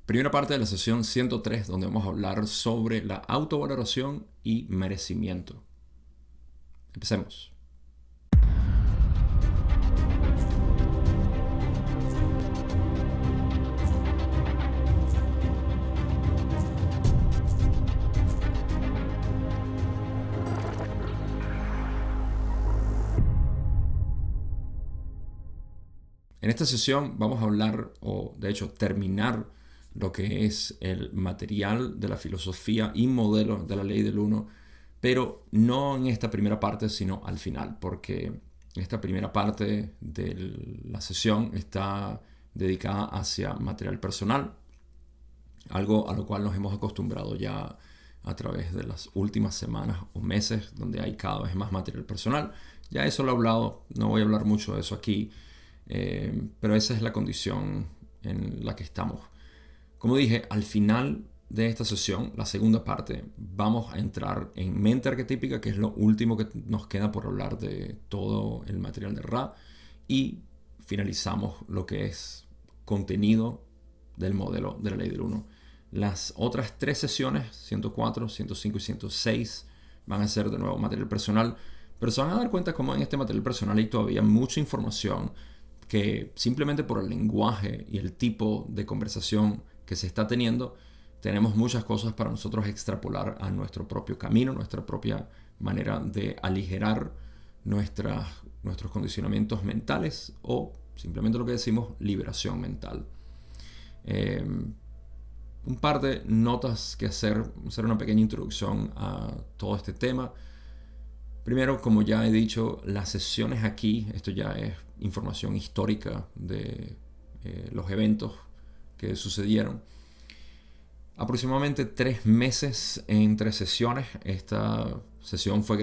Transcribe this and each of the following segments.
Primera parte de la sesión 103, donde vamos a hablar sobre la autovaloración y merecimiento. Empecemos. En esta sesión vamos a hablar, o de hecho terminar, lo que es el material de la filosofía y modelo de la ley del uno, pero no en esta primera parte, sino al final, porque esta primera parte de la sesión está dedicada hacia material personal, algo a lo cual nos hemos acostumbrado ya a través de las últimas semanas o meses, donde hay cada vez más material personal. Ya eso lo he hablado, no voy a hablar mucho de eso aquí, pero esa es la condición en la que estamos. Como dije, al final de esta sesión, la segunda parte, vamos a entrar en mente arquetípica, que es lo último que nos queda por hablar de todo el material de Ra, y finalizamos lo que es contenido del modelo de la ley del 1. Las otras tres sesiones, 104, 105 y 106, van a ser de nuevo material personal, pero se van a dar cuenta cómo en este material personal hay todavía mucha información que simplemente por el lenguaje y el tipo de conversación que se está teniendo, tenemos muchas cosas para nosotros extrapolar a nuestro propio camino, nuestra propia manera de aligerar nuestros condicionamientos mentales o simplemente lo que decimos liberación mental. Un par de notas que hacer una pequeña introducción a todo este tema. Primero, como ya he dicho, las sesiones aquí, esto ya es información histórica de los eventos que sucedieron. Aproximadamente 3 meses entre sesiones. Esta sesión fue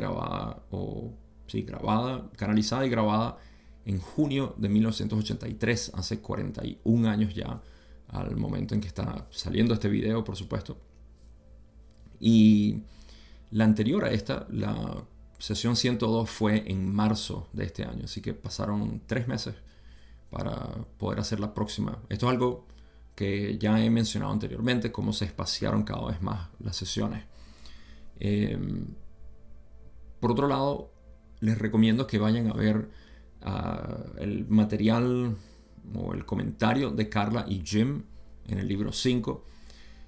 canalizada y grabada en junio de 1983, hace 41 años ya, al momento en que está saliendo este video, por supuesto. Y la anterior a esta, la sesión 102, fue en marzo de este año, así que pasaron 3 meses para poder hacer la próxima. Esto es algo que ya he mencionado anteriormente, cómo se espaciaron cada vez más las sesiones. Por otro lado, les recomiendo que vayan a ver el material o el comentario de Carla y Jim en el libro 5.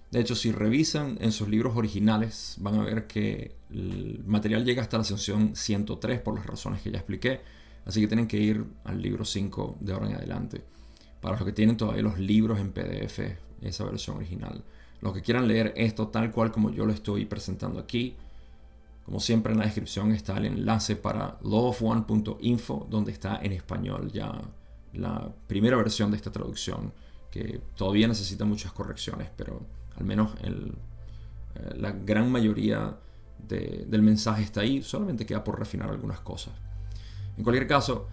De hecho, si revisan en sus libros originales, van a ver que el material llega hasta la sesión 103 por las razones que ya expliqué. Así que tienen que ir al libro 5 de ahora en adelante. Para los que tienen todavía los libros en PDF, esa versión original. Los que quieran leer esto tal cual como yo lo estoy presentando aquí, como siempre en la descripción está el enlace para lawofone.info, donde está en español ya la primera versión de esta traducción, que todavía necesita muchas correcciones, pero al menos la gran mayoría del mensaje está ahí, solamente queda por refinar algunas cosas. En cualquier caso,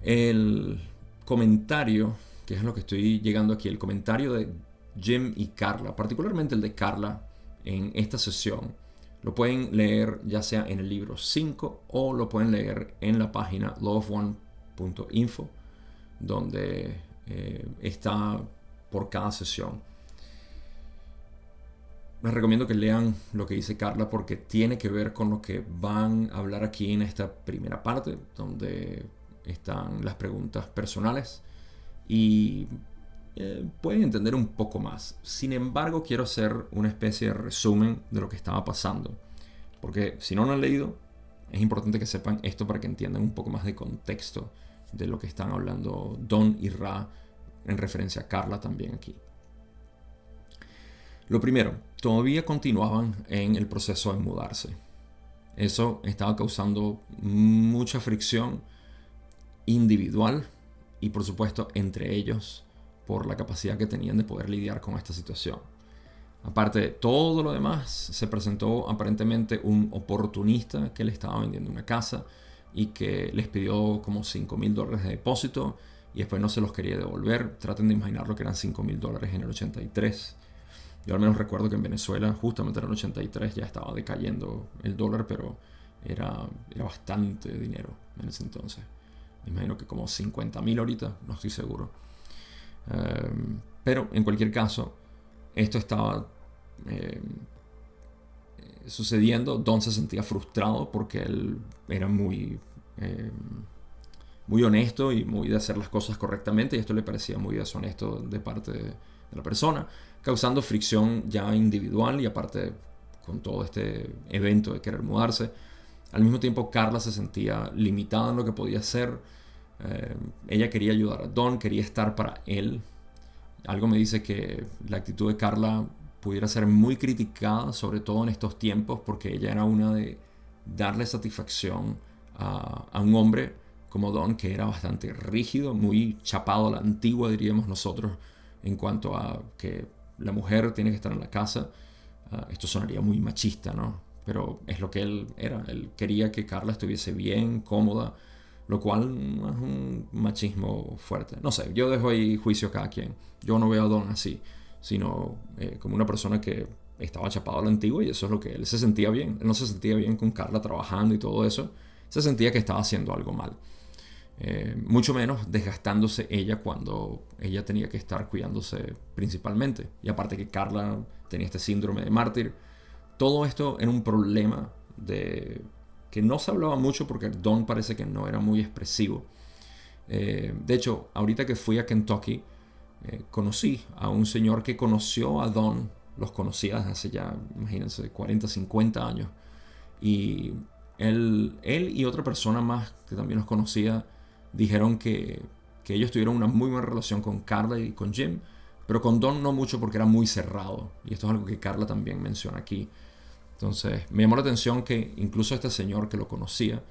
el comentario, que es lo que estoy llegando aquí, el comentario de Jim y Carla, particularmente el de Carla en esta sesión, lo pueden leer ya sea en el libro 5 o lo pueden leer en la página lawofone.info, donde está por cada sesión. Les recomiendo que lean lo que dice Carla porque tiene que ver con lo que van a hablar aquí en esta primera parte, donde están las preguntas personales y pueden entender un poco más. Sin embargo, quiero hacer una especie de resumen de lo que estaba pasando, porque si no lo han leído, es importante que sepan esto para que entiendan un poco más de contexto de lo que están hablando Don y Ra en referencia a Carla también aquí. Lo primero, todavía continuaban en el proceso de mudarse. Eso estaba causando mucha fricción individual y por supuesto entre ellos por la capacidad que tenían de poder lidiar con esta situación. Aparte de todo lo demás, se presentó aparentemente un oportunista que le estaba vendiendo una casa y que les pidió como $5,000 de depósito y después no se los quería devolver. Traten de imaginar lo que eran $5,000 en el 83. Yo al menos recuerdo que en Venezuela, justamente en el 83, ya estaba decayendo el dólar, pero era bastante dinero en ese entonces. Me imagino que como 50,000 ahorita, no estoy seguro. Pero en cualquier caso, esto estaba sucediendo, Don se sentía frustrado porque él era muy honesto y muy de hacer las cosas correctamente, y esto le parecía muy deshonesto de parte de la persona, causando fricción ya individual y aparte con todo este evento de querer mudarse. Al mismo tiempo, Carla se sentía limitada en lo que podía hacer. Ella quería ayudar a Don, quería estar para él. Algo me dice que la actitud de Carla pudiera ser muy criticada, sobre todo en estos tiempos, porque ella era una de darle satisfacción a un hombre como Don, que era bastante rígido, muy chapado a la antigua, diríamos nosotros, en cuanto a que la mujer tiene que estar en la casa. Esto sonaría muy machista, ¿no? Pero es lo que él era. Él quería que Carla estuviese bien, cómoda, lo cual es un machismo fuerte. No sé, yo dejo ahí juicio a cada quien. Yo no veo a Don así, sino como una persona que estaba chapado a la antigua, y eso es lo que él se sentía bien. Él no se sentía bien con Carla trabajando y todo eso. Se sentía que estaba haciendo algo mal. Mucho menos desgastándose ella cuando ella tenía que estar cuidándose principalmente. Y aparte que Carla tenía este síndrome de mártir. Todo esto era un problema que no se hablaba mucho porque Don parece que no era muy expresivo. De hecho, ahorita que fui a Kentucky, conocí a un señor que conoció a Don. Los conocía desde hace ya, imagínense, 40, 50 años. Y él y otra persona más que también los conocía dijeron que ellos tuvieron una muy buena relación con Carla y con Jim, pero con Don no mucho porque era muy cerrado. Y esto es algo que Carla también menciona aquí. Entonces me llamó la atención que incluso este señor que lo conocía,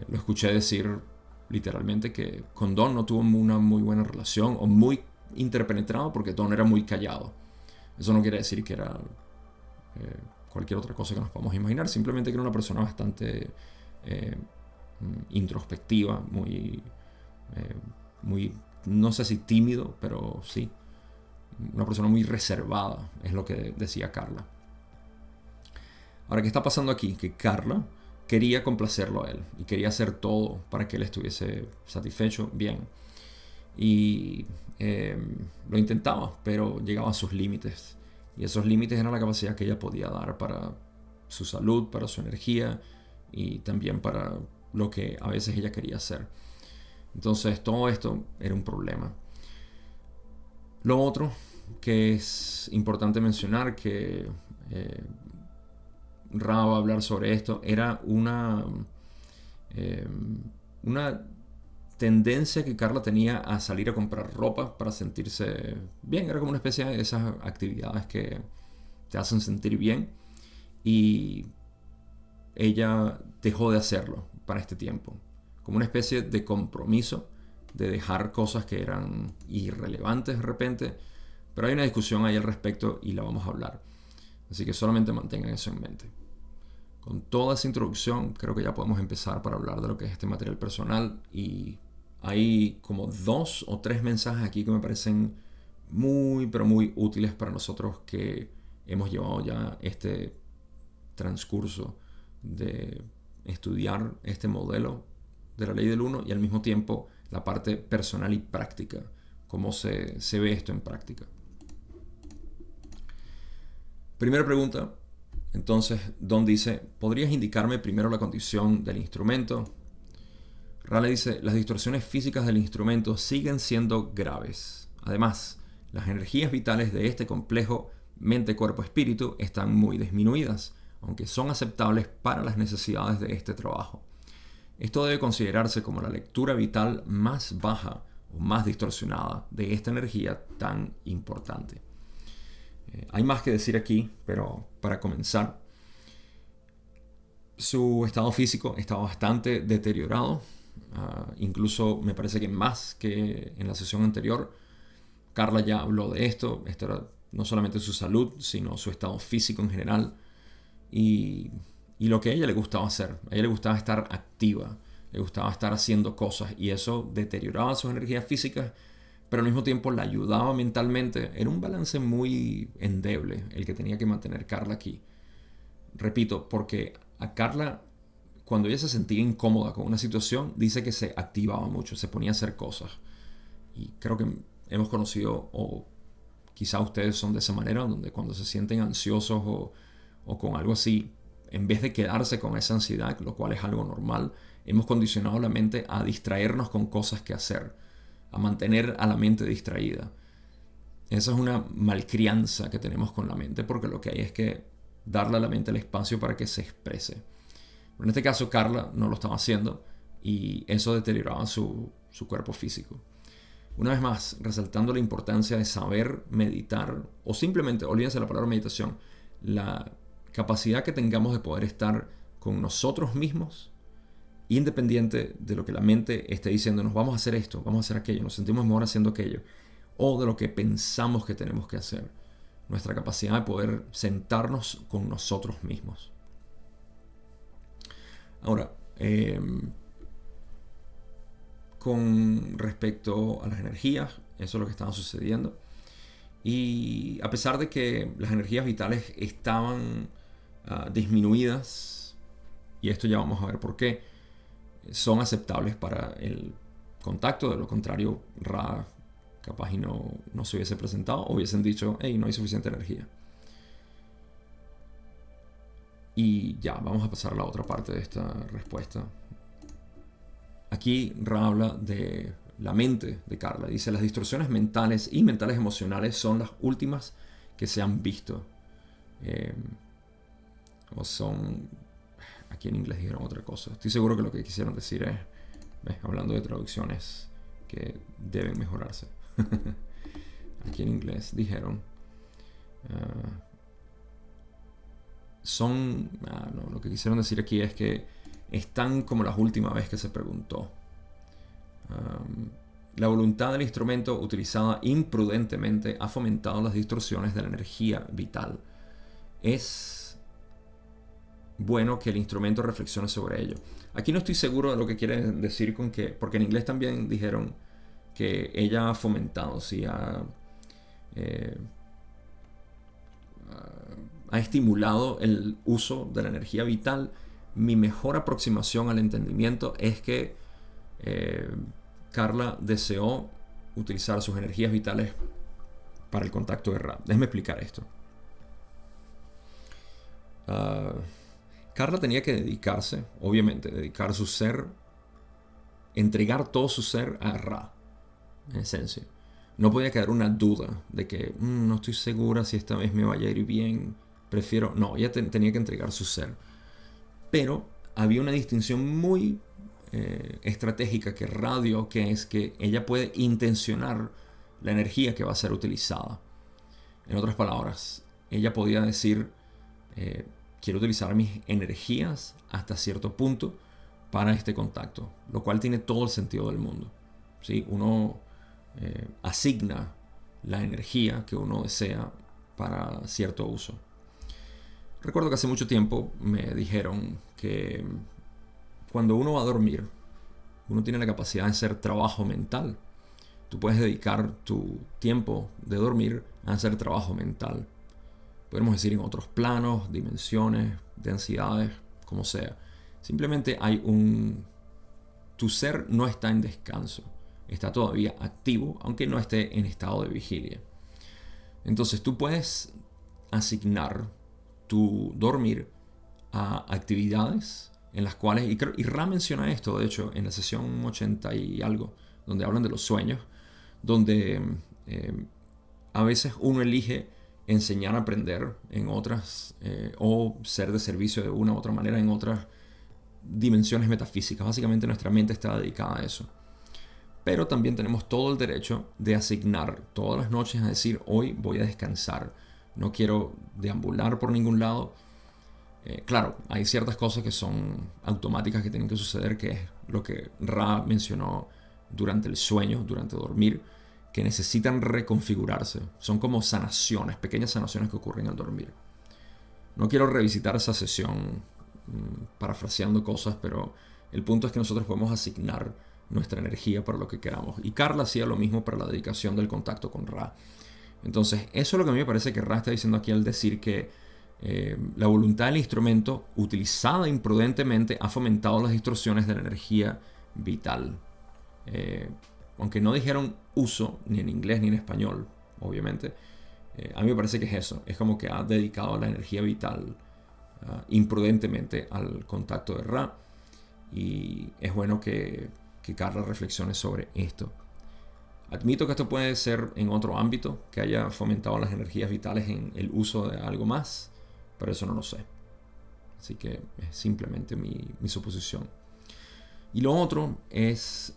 lo escuché decir literalmente que con Don no tuvo una muy buena relación o muy interpenetrado porque Don era muy callado. Eso no quiere decir que era cualquier otra cosa que nos podamos imaginar, simplemente que era una persona bastante introspectiva, muy, no sé si tímido, pero sí, una persona muy reservada, es lo que decía Carla. Ahora, ¿qué está pasando aquí? Que Carla quería complacerlo a él y quería hacer todo para que él estuviese satisfecho, bien. Y lo intentaba, pero llegaba a sus límites. Y esos límites eran la capacidad que ella podía dar para su salud, para su energía y también para lo que a veces ella quería hacer. Entonces todo esto era un problema. Lo otro que es importante mencionar, que Ra va a hablar sobre esto, era una tendencia que Carla tenía a salir a comprar ropa para sentirse bien. Era como una especie de esas actividades que te hacen sentir bien, y ella dejó de hacerlo para este tiempo, como una especie de compromiso de dejar cosas que eran irrelevantes de repente. Pero hay una discusión ahí al respecto y la vamos a hablar, así que solamente mantengan eso en mente. Con toda esa introducción, creo que ya podemos empezar para hablar de lo que es este material personal, y hay como 2 o 3 mensajes aquí que me parecen muy, pero muy útiles para nosotros que hemos llevado ya este transcurso de estudiar este modelo de la ley del 1 y al mismo tiempo la parte personal y práctica, cómo se ve esto en práctica. Primera pregunta. Entonces, Don dice, ¿podrías indicarme primero la condición del instrumento? Raleigh dice, las distorsiones físicas del instrumento siguen siendo graves. Además, las energías vitales de este complejo mente, cuerpo, espíritu están muy disminuidas, aunque son aceptables para las necesidades de este trabajo. Esto debe considerarse como la lectura vital más baja o más distorsionada de esta energía tan importante. Hay más que decir aquí, pero para comenzar, su estado físico está bastante deteriorado. Incluso me parece que más que en la sesión anterior. Carla ya habló de esto. Esto era no solamente su salud, sino su estado físico en general. Y lo que a ella le gustaba hacer. A ella le gustaba estar activa. Le gustaba estar haciendo cosas. Y eso deterioraba sus energías físicas, pero al mismo tiempo la ayudaba mentalmente. Era un balance muy endeble el que tenía que mantener Carla aquí. Repito, porque a Carla, cuando ella se sentía incómoda con una situación, dice que se activaba mucho, se ponía a hacer cosas. Y creo que hemos conocido, o quizá ustedes son de esa manera, donde cuando se sienten ansiosos o con algo así, en vez de quedarse con esa ansiedad, lo cual es algo normal, hemos condicionado la mente a distraernos con cosas que hacer, a mantener a la mente distraída. Esa es una malcrianza que tenemos con la mente, porque lo que hay es que darle a la mente el espacio para que se exprese. En este caso, Carla no lo estaba haciendo y eso deterioraba su cuerpo físico. Una vez más, resaltando la importancia de saber meditar, o simplemente, olvídense la palabra meditación, la capacidad que tengamos de poder estar con nosotros mismos, independiente de lo que la mente esté diciéndonos, vamos a hacer esto, vamos a hacer aquello, nos sentimos mejor haciendo aquello, o de lo que pensamos que tenemos que hacer. Nuestra capacidad de poder sentarnos con nosotros mismos. Ahora, con respecto a las energías, eso es lo que estaba sucediendo. Y a pesar de que las energías vitales estaban disminuidas, y esto ya vamos a ver por qué, son aceptables para el contacto. De lo contrario, Ra capaz y no se hubiese presentado, o hubiesen dicho, hey, no hay suficiente energía. Y ya, vamos a pasar a la otra parte de esta respuesta. Aquí Ra habla de la mente de Carla. Dice, las distorsiones mentales y mentales emocionales son las últimas que se han visto. O son... Aquí en inglés dijeron otra cosa. Estoy seguro que lo que quisieron decir es, hablando de traducciones que deben mejorarse. Aquí en inglés dijeron... no, lo que quisieron decir aquí es que están como las últimas veces que se preguntó. La voluntad del instrumento utilizada imprudentemente ha fomentado las distorsiones de la energía vital. Es bueno que el instrumento reflexione sobre ello. Aquí no estoy seguro de lo que quiere decir con que, porque en inglés también dijeron que ella ha fomentado, sí, ha estimulado el uso de la energía vital. Mi mejor aproximación al entendimiento es que Carla deseó utilizar sus energías vitales para el contacto de Ra. Déjeme explicar esto. Carla tenía que dedicarse, obviamente, dedicar su ser, entregar todo su ser a Ra, en esencia. No podía quedar una duda de que no estoy segura si esta vez me vaya a ir bien. Prefiero... No, ella tenía que entregar su ser. Pero había una distinción muy estratégica que Ra dio, que es que ella puede intencionar la energía que va a ser utilizada. En otras palabras, ella podía decir, quiero utilizar mis energías hasta cierto punto para este contacto, lo cual tiene todo el sentido del mundo. ¿Sí? Uno asigna la energía que uno desea para cierto uso. Recuerdo que hace mucho tiempo me dijeron que cuando uno va a dormir, uno tiene la capacidad de hacer trabajo mental. Tú puedes dedicar tu tiempo de dormir a hacer trabajo mental. Podemos decir en otros planos, dimensiones, densidades, como sea. Simplemente hay tu ser no está en descanso. Está todavía activo, aunque no esté en estado de vigilia. Entonces tú puedes asignar tu dormir a actividades en las cuales, y Ra menciona esto, de hecho, en la sesión 80 y algo, donde hablan de los sueños, donde a veces uno elige enseñar a aprender en otras, o ser de servicio de una u otra manera en otras dimensiones metafísicas. Básicamente nuestra mente está dedicada a eso. Pero también tenemos todo el derecho de asignar todas las noches a decir, hoy voy a descansar, no quiero deambular por ningún lado. Claro, hay ciertas cosas que son automáticas que tienen que suceder, que es lo que Ra mencionó durante el sueño, durante dormir, que necesitan reconfigurarse. Son como sanaciones, pequeñas sanaciones que ocurren al dormir. No quiero revisitar esa sesión parafraseando cosas, pero el punto es que nosotros podemos asignar nuestra energía para lo que queramos. Y Carla hacía lo mismo para la dedicación del contacto con Ra. Entonces, eso es lo que a mí me parece que Ra está diciendo aquí al decir que la voluntad del instrumento utilizada imprudentemente ha fomentado las distorsiones de la energía vital. Aunque no dijeron uso, ni en inglés ni en español, obviamente, A mí me parece que es eso. Es como que ha dedicado la energía vital imprudentemente al contacto de Ra. Y es bueno que Carla reflexione sobre esto. Admito que esto puede ser en otro ámbito, que haya fomentado las energías vitales en el uso de algo más, pero eso no lo sé. Así que es simplemente mi suposición. Y lo otro es,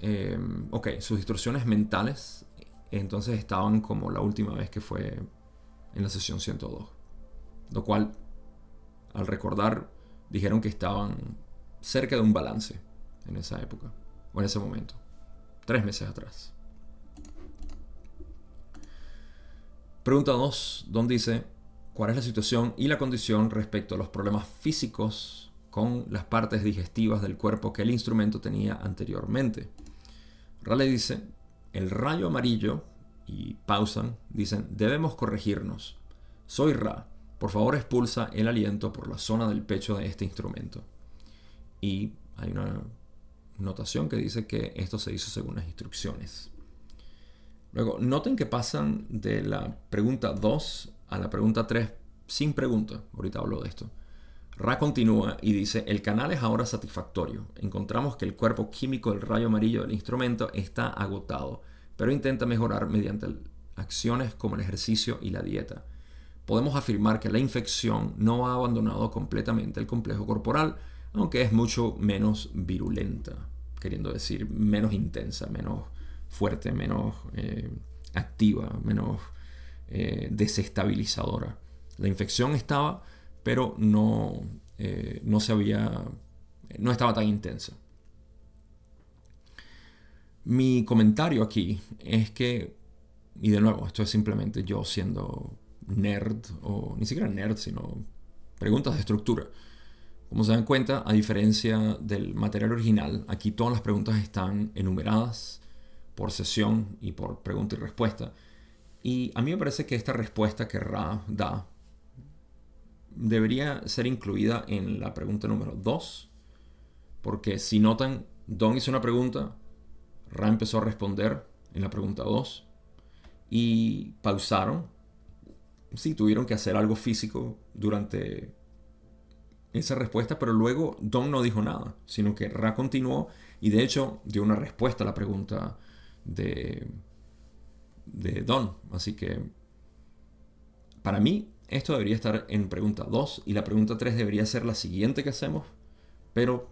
sus distorsiones mentales, entonces estaban como la última vez que fue en la sesión 102. Lo cual, al recordar, dijeron que estaban cerca de un balance en esa época, o en ese momento, 3 meses atrás. Pregunta 2, Don dice, ¿cuál es la situación y la condición respecto a los problemas físicos con las partes digestivas del cuerpo que el instrumento tenía anteriormente? Ra le dice, el rayo amarillo, y pausan, dicen, debemos corregirnos. Soy Ra, por favor expulsa el aliento por la zona del pecho de este instrumento. Y hay una notación que dice que esto se hizo según las instrucciones. Luego, noten que pasan de la pregunta 2 a la pregunta 3 sin pregunta. Ahorita hablo de esto. Ra continúa y dice, el canal es ahora satisfactorio. Encontramos que el cuerpo químico del rayo amarillo del instrumento está agotado, pero intenta mejorar mediante acciones como el ejercicio y la dieta. Podemos afirmar que la infección no ha abandonado completamente el complejo corporal, aunque es mucho menos virulenta, queriendo decir menos intensa, menos fuerte, menos activa, menos desestabilizadora. La infección estaba, pero no estaba tan intensa. Mi comentario aquí es que, y de nuevo, esto es simplemente yo siendo nerd, o ni siquiera nerd, sino preguntas de estructura. Como se dan cuenta, a diferencia del material original, aquí todas las preguntas están enumeradas por sesión y por pregunta y respuesta. Y a mí me parece que esta respuesta que Ra da debería ser incluida en la pregunta número 2, porque si notan, Don hizo una pregunta, Ra empezó a responder en la pregunta 2 y pausaron. Sí, tuvieron que hacer algo físico durante esa respuesta, pero luego Don no dijo nada, sino que Ra continuó y de hecho dio una respuesta a la pregunta de Don. Así que para mí esto debería estar en pregunta 2 y la pregunta 3 debería ser la siguiente que hacemos, pero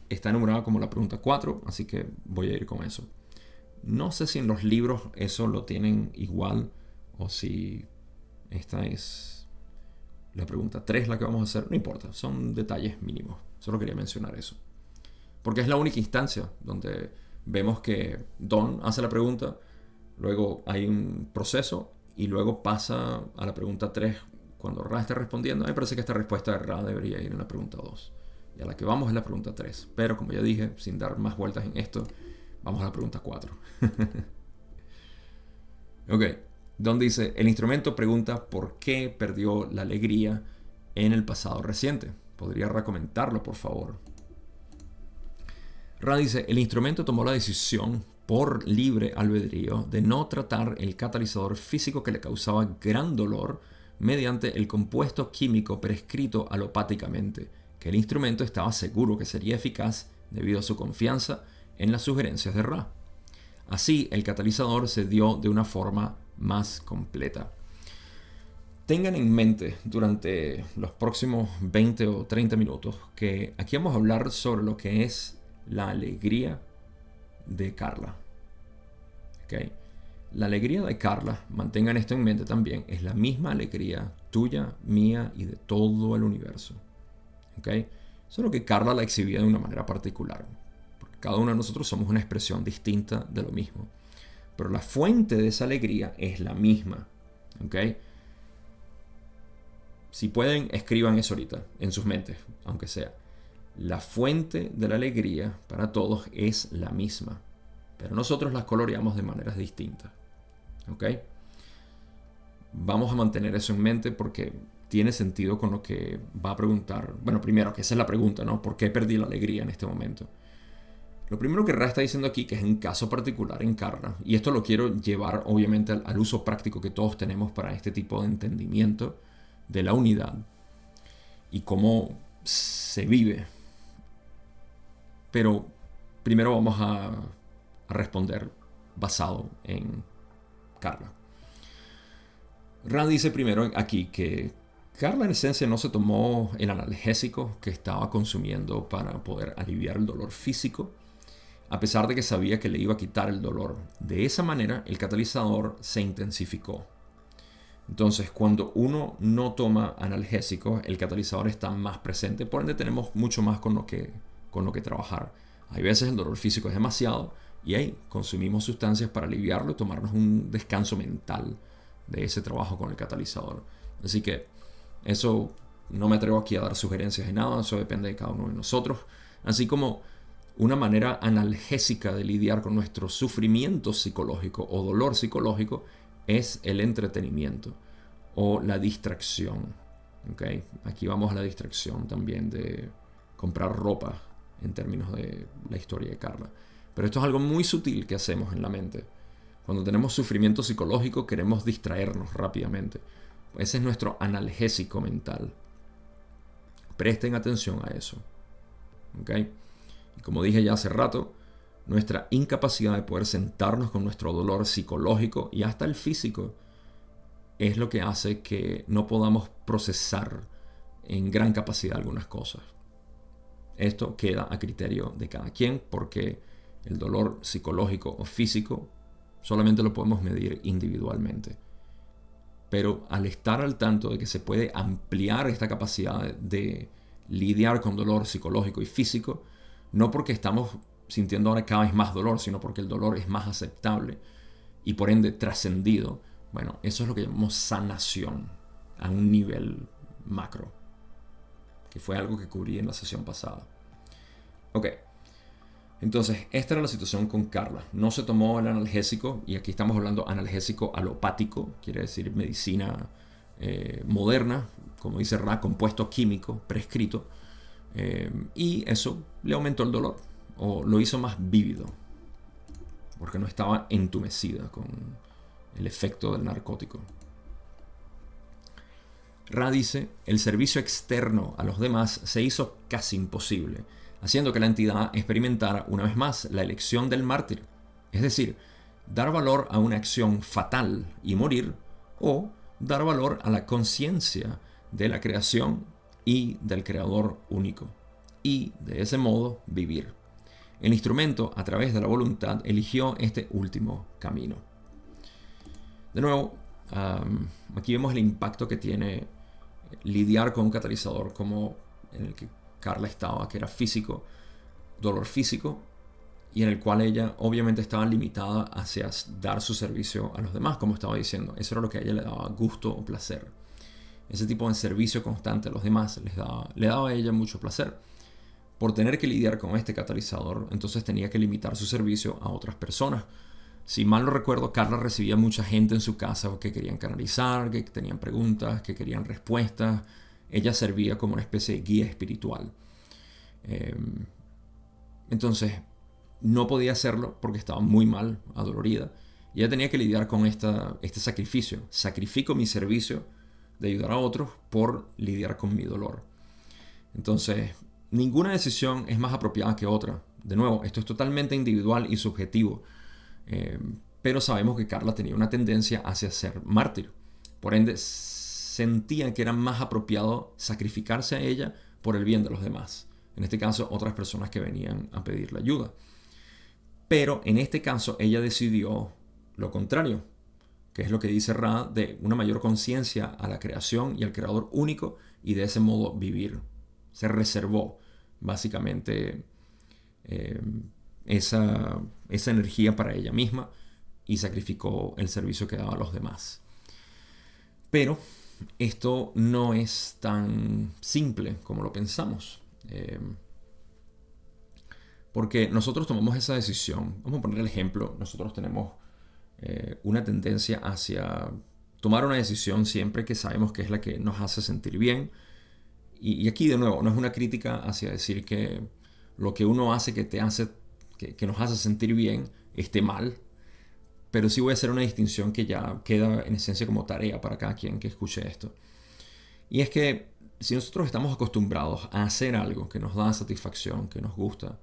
está enumerada como la pregunta 4, así que voy a ir con eso. No sé si en los libros eso lo tienen igual o si esta es la pregunta 3 la que vamos a hacer. No importa, son detalles mínimos. Solo quería mencionar eso. Porque es la única instancia donde vemos que Don hace la pregunta, luego hay un proceso y luego pasa a la pregunta 3 cuando Ra está respondiendo. A mí me parece que esta respuesta de Ra debería ir en la pregunta 2. Y a la que vamos es la pregunta 3. Pero como ya dije, sin dar más vueltas en esto, vamos a la pregunta 4. Ok. Don dice, el instrumento pregunta por qué perdió la alegría en el pasado reciente. ¿Podría Ra comentarlo, por favor? Ra dice, el instrumento tomó la decisión por libre albedrío de no tratar el catalizador físico que le causaba gran dolor mediante el compuesto químico prescrito alopáticamente, que el instrumento estaba seguro que sería eficaz debido a su confianza en las sugerencias de Ra. Así, el catalizador se dio de una forma más completa. Tengan en mente durante los próximos 20 o 30 minutos que aquí vamos a hablar sobre lo que es la alegría de Carla. ¿Okay? La alegría de Carla, mantengan esto en mente también, es la misma alegría tuya, mía y de todo el universo. ¿Okay? Solo que Carla la exhibía de una manera particular. Porque cada uno de nosotros somos una expresión distinta de lo mismo. Pero la fuente de esa alegría es la misma. ¿Okay? Si pueden, escriban eso ahorita en sus mentes, aunque sea. La fuente de la alegría para todos es la misma. Pero nosotros las coloreamos de maneras distintas. ¿Ok? Vamos a mantener eso en mente porque tiene sentido con lo que va a preguntar. Bueno, primero, que esa es la pregunta, ¿no? ¿Por qué perdí la alegría en este momento? Lo primero que Ra está diciendo aquí, que es un caso particular en Carla, y esto lo quiero llevar obviamente al uso práctico que todos tenemos para este tipo de entendimiento de la unidad y cómo se vive. Pero primero vamos a responder basado en Carla. Ra dice primero aquí que Carla en esencia no se tomó el analgésico que estaba consumiendo para poder aliviar el dolor físico, a pesar de que sabía que le iba a quitar el dolor. De esa manera, el catalizador se intensificó. Entonces, cuando uno no toma analgésicos, el catalizador está más presente, por ende tenemos mucho más con lo que trabajar. Hay veces el dolor físico es demasiado y ahí consumimos sustancias para aliviarlo y tomarnos un descanso mental de ese trabajo con el catalizador. Así que eso no me atrevo aquí a dar sugerencias de nada, eso depende de cada uno de nosotros. Así como una manera analgésica de lidiar con nuestro sufrimiento psicológico o dolor psicológico es el entretenimiento o la distracción. ¿Okay? Aquí vamos a la distracción también de comprar ropa en términos de la historia de Carla. Pero esto es algo muy sutil que hacemos en la mente. Cuando tenemos sufrimiento psicológico queremos distraernos rápidamente. Ese es nuestro analgésico mental. Presten atención a eso. ¿Okay? Y como dije ya hace rato, nuestra incapacidad de poder sentarnos con nuestro dolor psicológico y hasta el físico es lo que hace que no podamos procesar en gran capacidad algunas cosas. Esto queda a criterio de cada quien porque el dolor psicológico o físico solamente lo podemos medir individualmente. Pero al estar al tanto de que se puede ampliar esta capacidad de lidiar con dolor psicológico y físico, no porque estamos sintiendo ahora cada vez más dolor, sino porque el dolor es más aceptable y por ende trascendido. Bueno, eso es lo que llamamos sanación a un nivel macro, que fue algo que cubrí en la sesión pasada. Ok, entonces esta era la situación con Carla. No se tomó el analgésico, y aquí estamos hablando analgésico alopático, quiere decir medicina moderna, como dice Ra, compuesto químico prescrito, y eso le aumentó el dolor o lo hizo más vívido porque no estaba entumecida con el efecto del narcótico. Ra dice, el servicio externo a los demás se hizo casi imposible, haciendo que la entidad experimentara una vez más la elección del mártir, es decir, dar valor a una acción fatal y morir, o dar valor a la conciencia de la creación y del creador único, y de ese modo vivir. El instrumento, a través de la voluntad, eligió este último camino. De nuevo, aquí vemos el impacto que tiene lidiar con un catalizador como en el que Carla estaba, que era físico, dolor físico, y en el cual ella obviamente estaba limitada hacia dar su servicio a los demás, como estaba diciendo. Eso era lo que a ella le daba gusto o placer. Ese tipo de servicio constante a los demás le daba a ella mucho placer. Por tener que lidiar con este catalizador, entonces tenía que limitar su servicio a otras personas. Si mal no recuerdo, Carla recibía mucha gente en su casa que querían canalizar, que tenían preguntas, que querían respuestas. Ella servía como una especie de guía espiritual. Entonces, no podía hacerlo porque estaba muy mal, adolorida. Y ella tenía que lidiar con este sacrificio. Sacrifico mi servicio de ayudar a otros por lidiar con mi dolor. Entonces, ninguna decisión es más apropiada que otra. De nuevo, esto es totalmente individual y subjetivo. Pero sabemos que Carla tenía una tendencia hacia ser mártir. Por ende, sentía que era más apropiado sacrificarse a ella por el bien de los demás. En este caso, otras personas que venían a pedirle ayuda. Pero en este caso, ella decidió lo contrario, que es lo que dice Ra, de una mayor conciencia a la creación y al creador único, y de ese modo vivir. Se reservó básicamente esa energía para ella misma y sacrificó el servicio que daba a los demás. Pero esto no es tan simple como lo pensamos. Porque nosotros tomamos esa decisión. Vamos a poner el ejemplo. Nosotros tenemos una tendencia hacia tomar una decisión siempre que sabemos que es la que nos hace sentir bien. Y aquí de nuevo, no es una crítica hacia decir que lo que uno hace que te hace que nos hace sentir bien esté mal, pero sí voy a hacer una distinción que ya queda en esencia como tarea para cada quien que escuche esto. Y es que si nosotros estamos acostumbrados a hacer algo que nos da satisfacción, que nos gusta,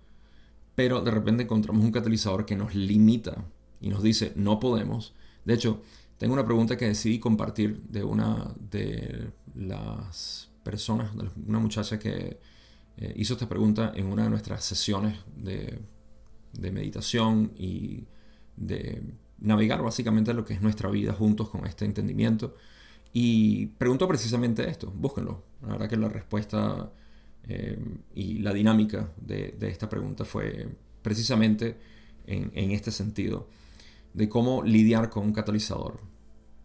pero de repente encontramos un catalizador que nos limita y nos dice no podemos. De hecho, tengo una pregunta que decidí compartir de una de las personas, de una muchacha que hizo esta pregunta en una de nuestras sesiones de meditación y de navegar básicamente lo que es nuestra vida juntos con este entendimiento. Y preguntó precisamente esto, búsquenlo. La verdad que la respuesta y la dinámica de esta pregunta fue precisamente en este sentido, de cómo lidiar con un catalizador.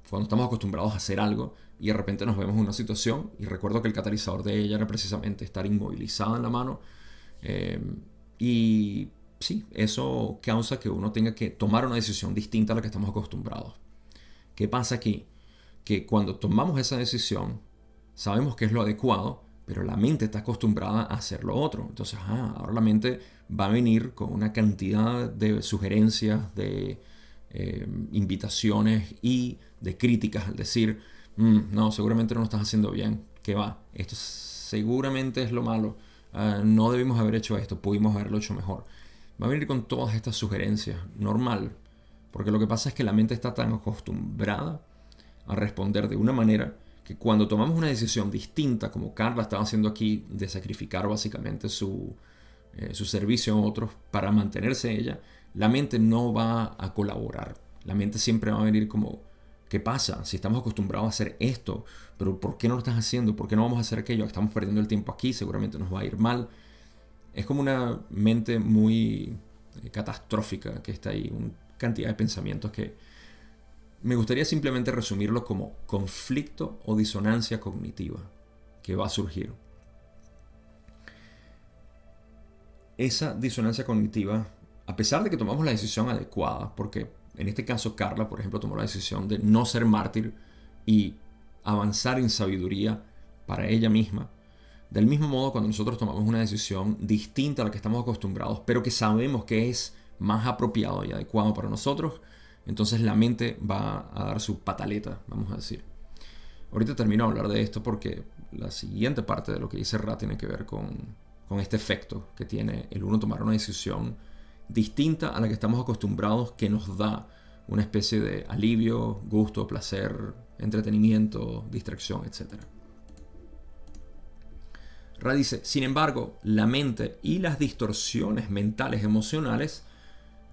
Cuando estamos acostumbrados a hacer algo y de repente nos vemos en una situación, y recuerdo que el catalizador de ella era precisamente estar inmovilizada en la mano, y sí, eso causa que uno tenga que tomar una decisión distinta a la que estamos acostumbrados. ¿Qué pasa aquí? Que cuando tomamos esa decisión, sabemos que es lo adecuado, pero la mente está acostumbrada a hacer lo otro. Entonces, ahora la mente va a venir con una cantidad de sugerencias, de invitaciones y de críticas al decir, no, seguramente no lo estás haciendo bien, ¿qué va? Esto seguramente es lo malo, no debimos haber hecho esto, pudimos haberlo hecho mejor. Va a venir con todas estas sugerencias, normal, porque lo que pasa es que la mente está tan acostumbrada a responder de una manera que cuando tomamos una decisión distinta, como Carla estaba haciendo aquí, de sacrificar básicamente su servicio a otros para mantenerse ella, la mente no va a colaborar. La mente siempre va a venir como, ¿qué pasa? Si estamos acostumbrados a hacer esto, pero ¿por qué no lo estás haciendo? ¿Por qué no vamos a hacer aquello? Estamos perdiendo el tiempo aquí, seguramente nos va a ir mal. Es como una mente muy catastrófica que está ahí, una cantidad de pensamientos que me gustaría simplemente resumirlo como conflicto o disonancia cognitiva que va a surgir. Esa disonancia cognitiva, a pesar de que tomamos la decisión adecuada, porque en este caso Carla, por ejemplo, tomó la decisión de no ser mártir y avanzar en sabiduría para ella misma. Del mismo modo, cuando nosotros tomamos una decisión distinta a la que estamos acostumbrados, pero que sabemos que es más apropiado y adecuado para nosotros, entonces la mente va a dar su pataleta, vamos a decir. Ahorita termino de hablar de esto porque la siguiente parte de lo que dice Ra tiene que ver con este efecto que tiene el uno tomar una decisión distinta a la que estamos acostumbrados, que nos da una especie de alivio, gusto, placer, entretenimiento, distracción, etc. Ra dice, sin embargo, la mente y las distorsiones mentales emocionales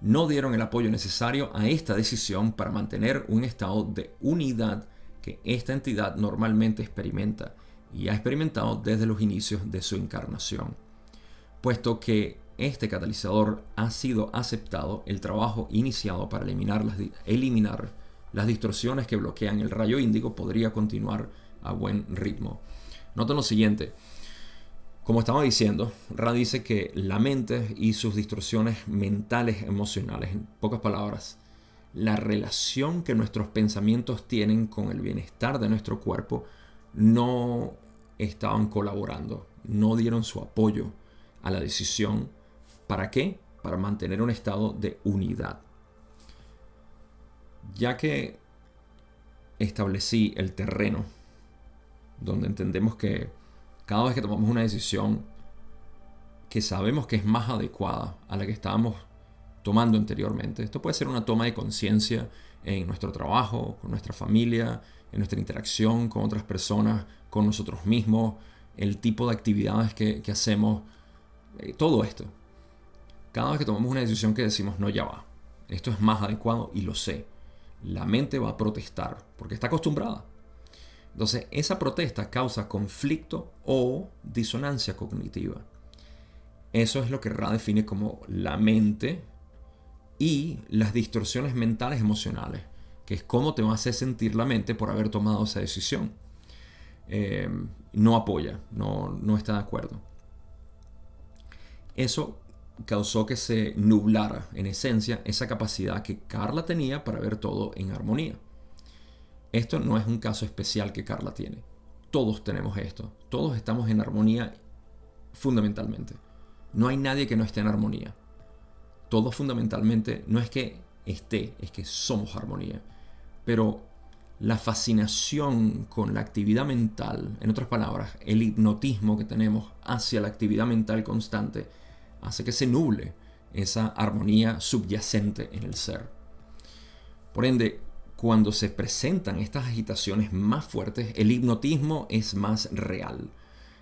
no dieron el apoyo necesario a esta decisión para mantener un estado de unidad que esta entidad normalmente experimenta y ha experimentado desde los inicios de su encarnación. Puesto que este catalizador ha sido aceptado, el trabajo iniciado para eliminar las distorsiones que bloquean el rayo índigo podría continuar a buen ritmo. Noten lo siguiente. Como estaba diciendo, Ra dice que la mente y sus distorsiones mentales emocionales, en pocas palabras, la relación que nuestros pensamientos tienen con el bienestar de nuestro cuerpo, no estaban colaborando, no dieron su apoyo a la decisión. ¿Para qué? Para mantener un estado de unidad. Ya que establecí el terreno donde entendemos que cada vez que tomamos una decisión que sabemos que es más adecuada a la que estábamos tomando anteriormente, esto puede ser una toma de conciencia en nuestro trabajo, con nuestra familia, en nuestra interacción con otras personas, con nosotros mismos, el tipo de actividades que hacemos, todo esto. Cada vez que tomamos una decisión que decimos, no, ya va, esto es más adecuado y lo sé, la mente va a protestar porque está acostumbrada. Entonces, esa protesta causa conflicto o disonancia cognitiva. Eso es lo que Ra define como la mente y las distorsiones mentales emocionales, que es cómo te va a hacer sentir la mente por haber tomado esa decisión. No apoya, no está de acuerdo. Eso causó que se nublara, en esencia, esa capacidad que Carla tenía para ver todo en armonía. Esto no es un caso especial que Carla tiene. Todos tenemos esto. Todos estamos en armonía fundamentalmente. No hay nadie que no esté en armonía. todo fundamentalmente no es que esté, es que somos armonía. Pero la fascinación con la actividad mental, en otras palabras, el hipnotismo que tenemos hacia la actividad mental constante, hace que se nuble esa armonía subyacente en el ser. Por ende, cuando se presentan estas agitaciones más fuertes, el hipnotismo es más real,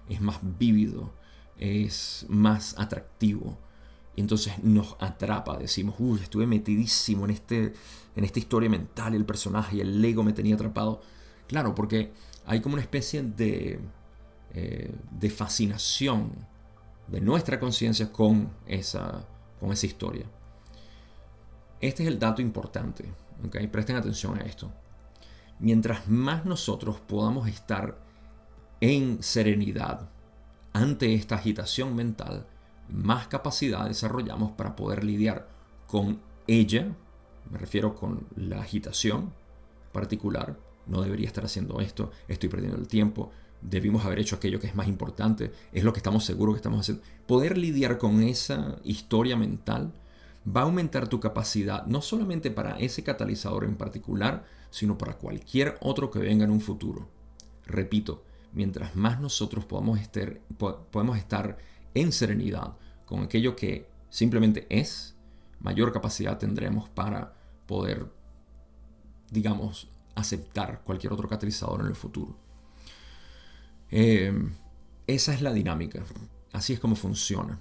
es más vívido, es más atractivo. Y entonces nos atrapa, decimos, uy, estuve metidísimo en esta historia mental, y el personaje y el ego me tenía atrapado. Claro, porque hay como una especie de fascinación de nuestra conciencia con esa historia. Este es el dato importante, ¿okay? Presten atención a esto. Mientras más nosotros podamos estar en serenidad ante esta agitación mental, más capacidad desarrollamos para poder lidiar con ella. Me refiero con la agitación particular. No debería estar haciendo esto, estoy perdiendo el tiempo, debimos haber hecho aquello que es más importante, es lo que estamos seguros que estamos haciendo. Poder lidiar con esa historia mental va a aumentar tu capacidad, no solamente para ese catalizador en particular, sino para cualquier otro que venga en un futuro. Repito, mientras más nosotros podemos estar en serenidad con aquello que simplemente es, mayor capacidad tendremos para poder, digamos, aceptar cualquier otro catalizador en el futuro. Esa es la dinámica. Así es como funciona.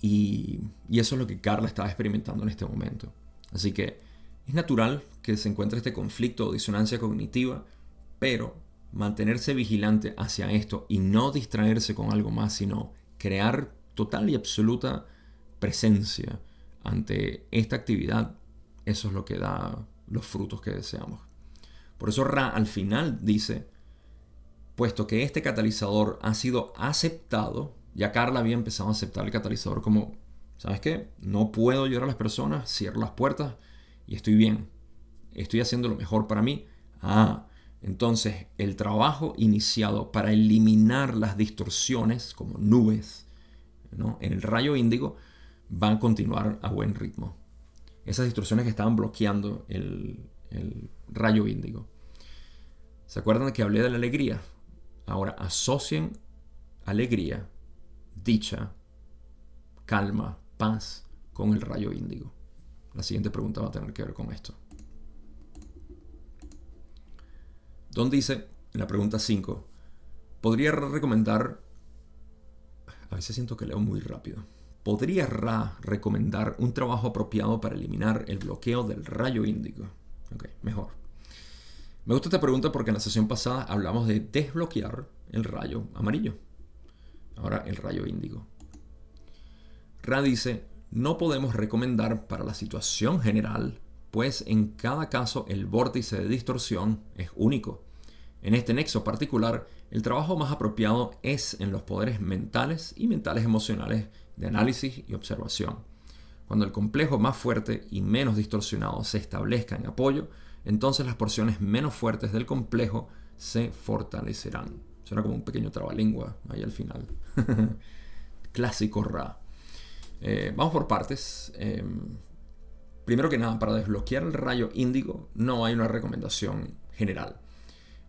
Y eso es lo que Carla estaba experimentando en este momento. Así que es natural que se encuentre este conflicto o disonancia cognitiva, pero mantenerse vigilante hacia esto y no distraerse con algo más, sino crear total y absoluta presencia ante esta actividad, eso es lo que da los frutos que deseamos. Por eso Ra al final dice, puesto que este catalizador ha sido aceptado, ya Carla había empezado a aceptar el catalizador como, ¿sabes qué? No puedo ayudar a las personas, cierro las puertas y estoy bien. Estoy haciendo lo mejor para mí. Entonces el trabajo iniciado para eliminar las distorsiones como nubes, ¿no?, en el rayo índigo va a continuar a buen ritmo. Esas distorsiones que estaban bloqueando el rayo índigo. ¿Se acuerdan de que hablé de la alegría? Ahora asocien alegría, dicha, calma, paz con el rayo índigo. La siguiente pregunta va a tener que ver con esto. Don dice, en la pregunta 5, ¿podría recomendar... A veces siento que leo muy rápido. ¿Podría Ra recomendar un trabajo apropiado para eliminar el bloqueo del rayo índigo? Ok, mejor. Me gusta esta pregunta porque en la sesión pasada hablamos de desbloquear el rayo amarillo. Ahora el rayo índigo. Ra dice, no podemos recomendar para la situación general, pues en cada caso el vórtice de distorsión es único. En este nexo particular, el trabajo más apropiado es en los poderes mentales y mentales emocionales de análisis y observación. Cuando el complejo más fuerte y menos distorsionado se establezca en apoyo, entonces las porciones menos fuertes del complejo se fortalecerán. Suena como un pequeño trabalengua ahí al final. Clásico Ra. Vamos por partes. Primero que nada, para desbloquear el rayo índigo no hay una recomendación general,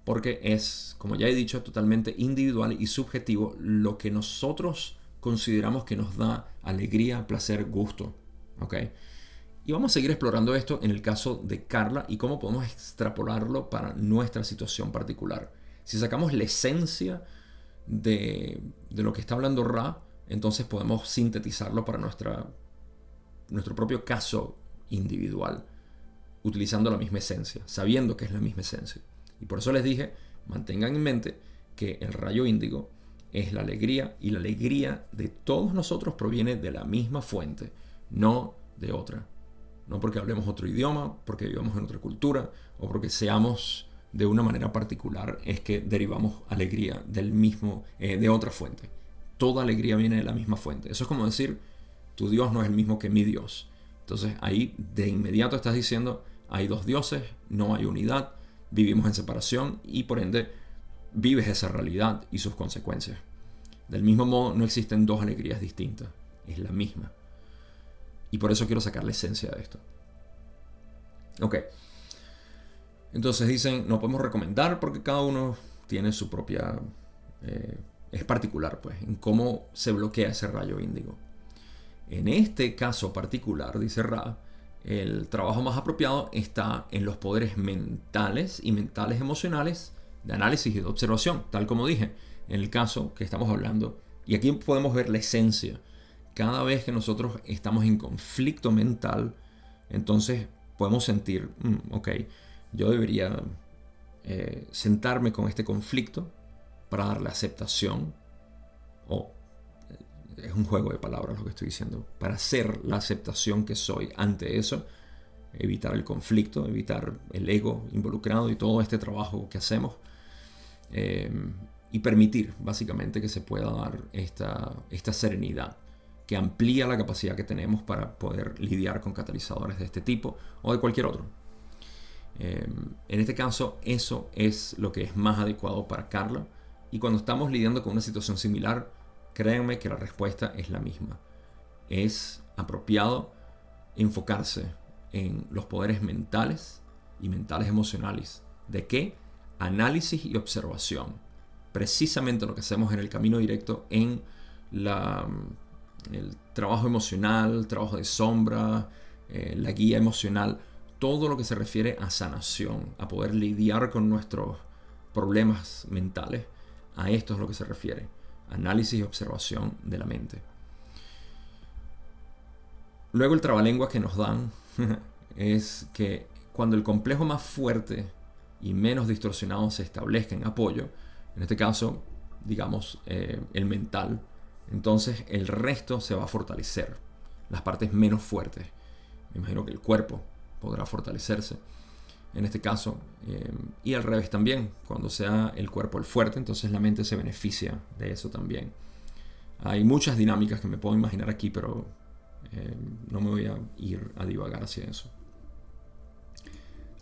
porque es, como ya he dicho, totalmente individual y subjetivo lo que nosotros consideramos que nos da alegría, placer, gusto. ¿Ok? Y vamos a seguir explorando esto en el caso de Carla y cómo podemos extrapolarlo para nuestra situación particular. Si sacamos la esencia de lo que está hablando Ra, entonces podemos sintetizarlo para nuestro propio caso individual, utilizando la misma esencia, sabiendo que es la misma esencia. Y por eso les dije, mantengan en mente que el rayo índigo es la alegría, y la alegría de todos nosotros proviene de la misma fuente, no de otra. No porque hablemos otro idioma, porque vivamos en otra cultura, o porque seamos de una manera particular, es que derivamos alegría de otra fuente. Toda alegría viene de la misma fuente. Eso es como decir, tu Dios no es el mismo que mi Dios. Entonces ahí de inmediato estás diciendo, hay dos dioses, no hay unidad, vivimos en separación y por ende vives esa realidad y sus consecuencias. Del mismo modo, no existen dos alegrías distintas, es la misma. Y por eso quiero sacar la esencia de esto. Ok. Entonces dicen, no podemos recomendar porque cada uno tiene su propia... es particular, pues, en cómo se bloquea ese rayo índigo. En este caso particular, dice Ra, el trabajo más apropiado está en los poderes mentales y mentales emocionales de análisis y de observación, tal como dije, en el caso que estamos hablando. Y aquí podemos ver la esencia. Cada vez que nosotros estamos en conflicto mental, entonces podemos sentir, ok, yo debería sentarme con este conflicto para darle aceptación, o es un juego de palabras lo que estoy diciendo, para hacer la aceptación que soy ante eso, evitar el conflicto, evitar el ego involucrado y todo este trabajo que hacemos, y permitir básicamente que se pueda dar esta serenidad que amplía la capacidad que tenemos para poder lidiar con catalizadores de este tipo o de cualquier otro. En este caso, eso es lo que es más adecuado para Carla, y cuando estamos lidiando con una situación similar, créanme que la respuesta es la misma. Es apropiado enfocarse en los poderes mentales y mentales emocionales. ¿De qué? Análisis y observación. Precisamente lo que hacemos en el camino directo en el trabajo emocional, el trabajo de sombra, la guía emocional, todo lo que se refiere a sanación, a poder lidiar con nuestros problemas mentales. A esto es lo que se refiere. Análisis y observación de la mente. Luego el trabalenguas que nos dan es que cuando el complejo más fuerte y menos distorsionado se establezca en apoyo, en este caso, digamos, el mental, entonces el resto se va a fortalecer. Las partes menos fuertes. Me imagino que el cuerpo podrá fortalecerse en este caso, y al revés también, cuando sea el cuerpo el fuerte, entonces la mente se beneficia de eso también. Hay muchas dinámicas que me puedo imaginar aquí, pero no me voy a ir a divagar hacia eso.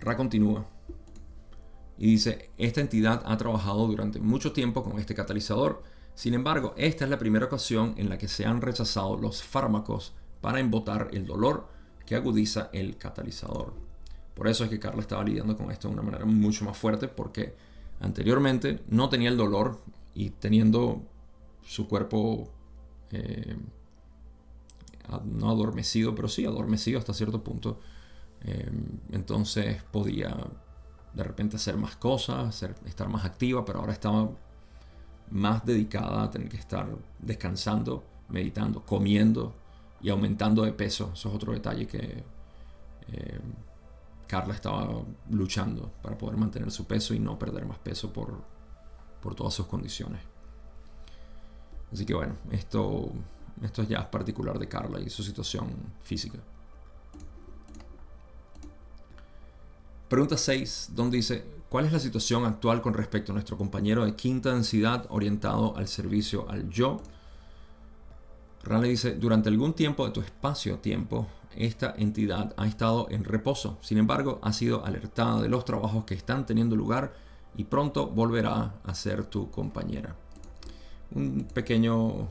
Ra continúa y dice, esta entidad ha trabajado durante mucho tiempo con este catalizador. Sin embargo, esta es la primera ocasión en la que se han rechazado los fármacos para embotar el dolor que agudiza el catalizador. Por eso es que Carla estaba lidiando con esto de una manera mucho más fuerte, porque anteriormente no tenía el dolor, y teniendo su cuerpo no adormecido, pero sí adormecido hasta cierto punto, entonces podía de repente hacer más cosas, estar más activa, pero ahora estaba más dedicada a tener que estar descansando, meditando, comiendo y aumentando de peso. Eso es otro detalle que Carla estaba luchando para poder mantener su peso y no perder más peso por todas sus condiciones. Así que bueno, esto ya es particular de Carla y su situación física. Pregunta 6, donde dice, ¿cuál es la situación actual con respecto a nuestro compañero de quinta densidad orientado al servicio al yo? Ran le dice, durante algún tiempo de tu espacio-tiempo, esta entidad ha estado en reposo. Sin embargo, ha sido alertada de los trabajos que están teniendo lugar y pronto volverá a ser tu compañera. Un pequeño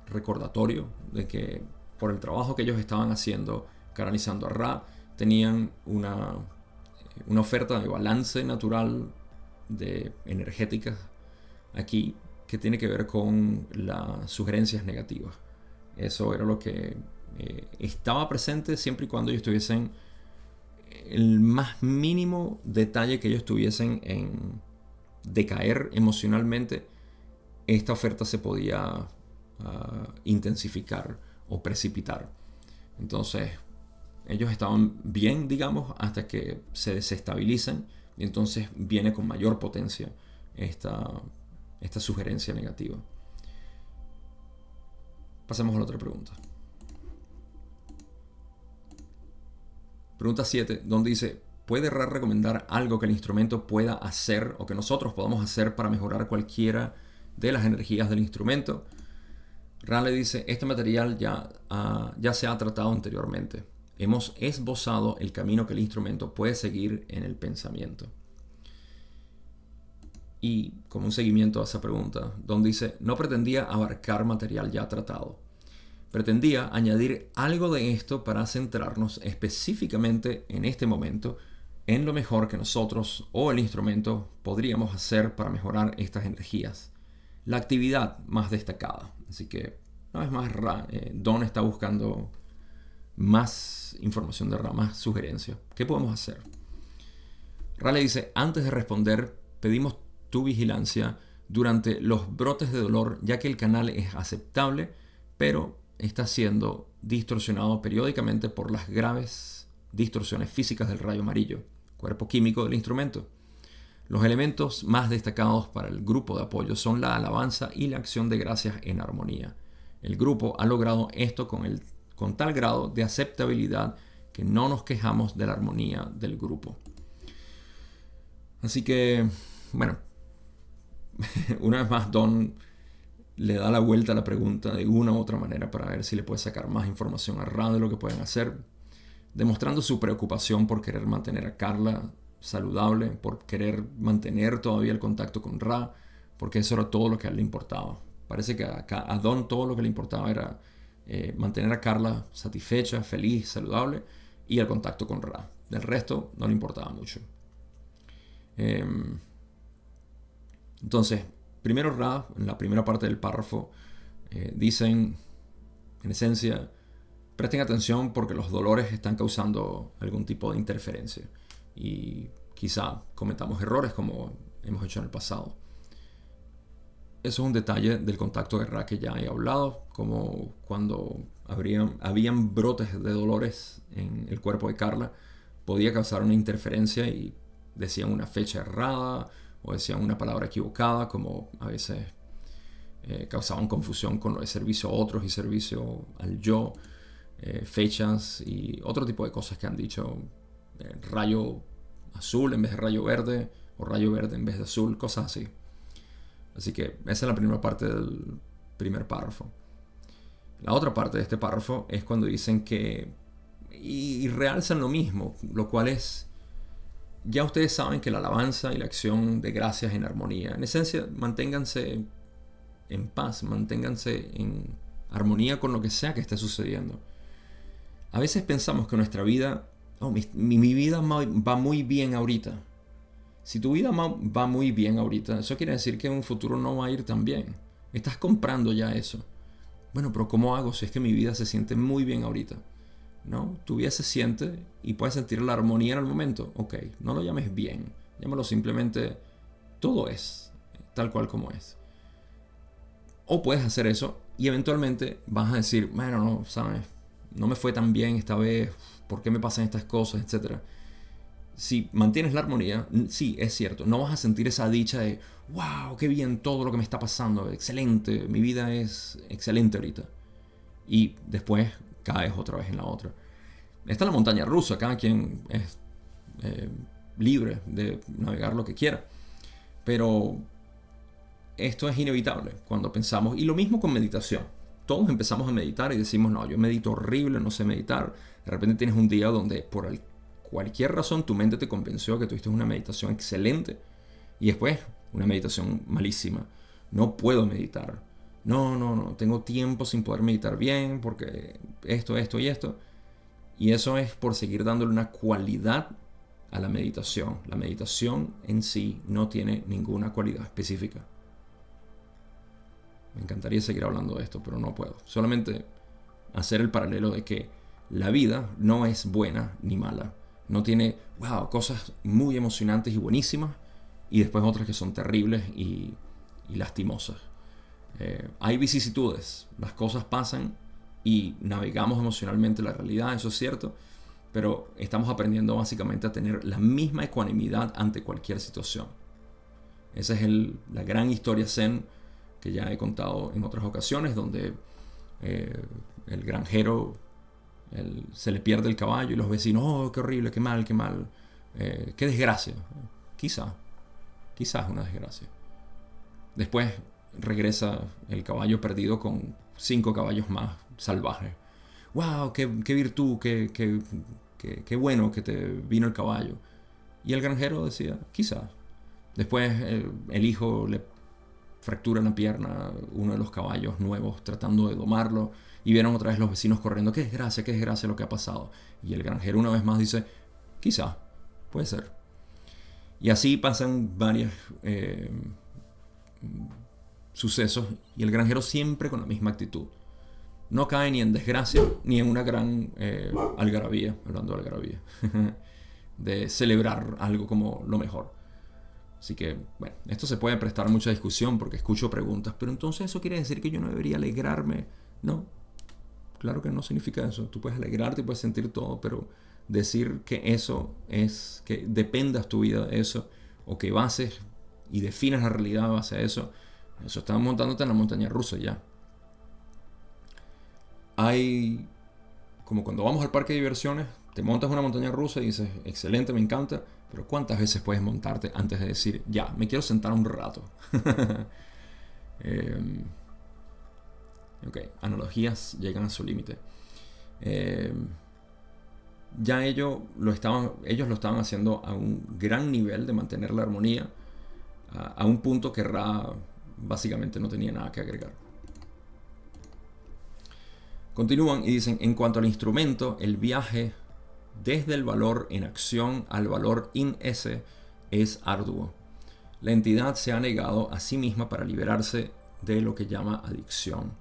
recordatorio de que por el trabajo que ellos estaban haciendo, canalizando a Ra, tenían una oferta de balance natural de energéticas aquí que tiene que ver con las sugerencias negativas. Eso era lo que estaba presente siempre y cuando ellos tuviesen el más mínimo detalle que ellos tuviesen en decaer emocionalmente. Esta oferta se podía intensificar o precipitar. Entonces ellos estaban bien, digamos, hasta que se desestabilizan, y entonces viene con mayor potencia esta sugerencia negativa. Pasemos a la otra pregunta. Pregunta 7, donde dice, ¿puede Ra recomendar algo que el instrumento pueda hacer o que nosotros podamos hacer para mejorar cualquiera de las energías del instrumento? Ra le dice, este material ya se ha tratado anteriormente. Hemos esbozado el camino que el instrumento puede seguir en el pensamiento. Y como un seguimiento a esa pregunta, donde dice, no pretendía abarcar material ya tratado. Pretendía añadir algo de esto para centrarnos específicamente en este momento en lo mejor que nosotros o el instrumento podríamos hacer para mejorar estas energías. La actividad más destacada. Así que, una vez más, Don está buscando más información de Ra, más sugerencias. ¿Qué podemos hacer? Ra le dice, antes de responder, pedimos tu vigilancia durante los brotes de dolor, ya que el canal es aceptable, pero está siendo distorsionado periódicamente por las graves distorsiones físicas del rayo amarillo, cuerpo químico del instrumento. Los elementos más destacados para el grupo de apoyo son la alabanza y la acción de gracias en armonía. El grupo ha logrado esto con tal grado de aceptabilidad que no nos quejamos de la armonía del grupo. Así que, bueno, una vez más Don le da la vuelta a la pregunta de una u otra manera para ver si le puede sacar más información a Ra de lo que pueden hacer, demostrando su preocupación por querer mantener a Carla saludable, por querer mantener todavía el contacto con Ra, porque eso era todo lo que a él le importaba. Parece que a Don todo lo que le importaba era mantener a Carla satisfecha, feliz, saludable y el contacto con Ra. Del resto no le importaba mucho. Entonces, primero Ra, en la primera parte del párrafo, dicen, en esencia, presten atención porque los dolores están causando algún tipo de interferencia y quizá cometamos errores como hemos hecho en el pasado. Eso es un detalle del contacto de Ra que ya he hablado, como cuando habían brotes de dolores en el cuerpo de Carla, podía causar una interferencia y decían una fecha errada o decían una palabra equivocada, como a veces causaban confusión con lo de servicio a otros y servicio al yo, fechas y otro tipo de cosas que han dicho, rayo azul en vez de rayo verde o rayo verde en vez de azul, cosas así. Así que esa es la primera parte del primer párrafo. La otra parte de este párrafo es cuando dicen que y realzan lo mismo, lo cual es, ya ustedes saben que la alabanza y la acción de gracias en armonía, en esencia, manténganse en paz, manténganse en armonía con lo que sea que esté sucediendo. A veces pensamos que nuestra vida, mi vida va muy bien ahorita. Si tu vida va muy bien ahorita, eso quiere decir que en un futuro no va a ir tan bien. Estás comprando ya eso. Bueno, pero ¿cómo hago si es que mi vida se siente muy bien ahorita? ¿No? Tu vida se siente y puedes sentir la armonía en el momento. Ok, no lo llames bien. Llámalo simplemente todo es, tal cual como es. O puedes hacer eso y eventualmente vas a decir, bueno, no, ¿sabes? No me fue tan bien esta vez. ¿Por qué me pasan estas cosas? Etcétera. Si mantienes la armonía, sí, es cierto, no vas a sentir esa dicha de wow, qué bien todo lo que me está pasando, excelente, mi vida es excelente ahorita. Y después caes otra vez en la otra. Esta es la montaña rusa, cada quien es libre de navegar lo que quiera. Pero esto es inevitable cuando pensamos, y lo mismo con meditación. Todos empezamos a meditar y decimos, no, yo medito horrible, no sé meditar. De repente tienes un día donde por cualquier razón tu mente te convenció que tuviste una meditación excelente y después una meditación malísima. No puedo meditar. No, tengo tiempo sin poder meditar bien porque esto y esto. Y eso es por seguir dándole una cualidad a la meditación. La meditación en sí no tiene ninguna cualidad específica. Me encantaría seguir hablando de esto, pero no puedo. Solamente hacer el paralelo de que la vida no es buena ni mala. No tiene, cosas muy emocionantes y buenísimas y después otras que son terribles y lastimosas. Hay vicisitudes, las cosas pasan y navegamos emocionalmente la realidad, eso es cierto, pero estamos aprendiendo básicamente a tener la misma ecuanimidad ante cualquier situación. Esa es la gran historia zen que ya he contado en otras ocasiones, donde el granjero se le pierde el caballo y los vecinos, oh, qué horrible, qué mal, qué desgracia. Quizás es una desgracia. Después regresa el caballo perdido con 5 caballos más salvajes. ¡Wow! ¡Qué virtud! ¡Qué bueno que te vino el caballo! Y el granjero decía, quizás. Después el hijo le fractura en la pierna uno de los caballos nuevos tratando de domarlo, y vieron otra vez los vecinos corriendo, qué desgracia lo que ha pasado. Y el granjero una vez más dice, quizá, puede ser. Y así pasan varios sucesos, y el granjero siempre con la misma actitud. No cae ni en desgracia, ni en una gran algarabía, hablando de algarabía, de celebrar algo como lo mejor. Así que, bueno, esto se puede prestar mucha discusión porque escucho preguntas, pero entonces eso quiere decir que yo no debería alegrarme. No, claro que no significa eso. Tú puedes alegrarte y puedes sentir todo, pero decir que eso es, que dependas tu vida de eso, o que bases y definas la realidad a base de eso estás montándote en la montaña rusa ya. Hay, como cuando vamos al parque de diversiones, te montas una montaña rusa y dices, excelente, me encanta, pero ¿cuántas veces puedes montarte antes de decir, ya, me quiero sentar un rato? Ok, analogías llegan a su límite. Ya ellos lo estaban haciendo a un gran nivel de mantener la armonía, a un punto que Ra básicamente no tenía nada que agregar. Continúan y dicen, en cuanto al instrumento, el viaje desde el valor en acción al valor in esse es arduo. La entidad se ha negado a sí misma para liberarse de lo que llama adicción.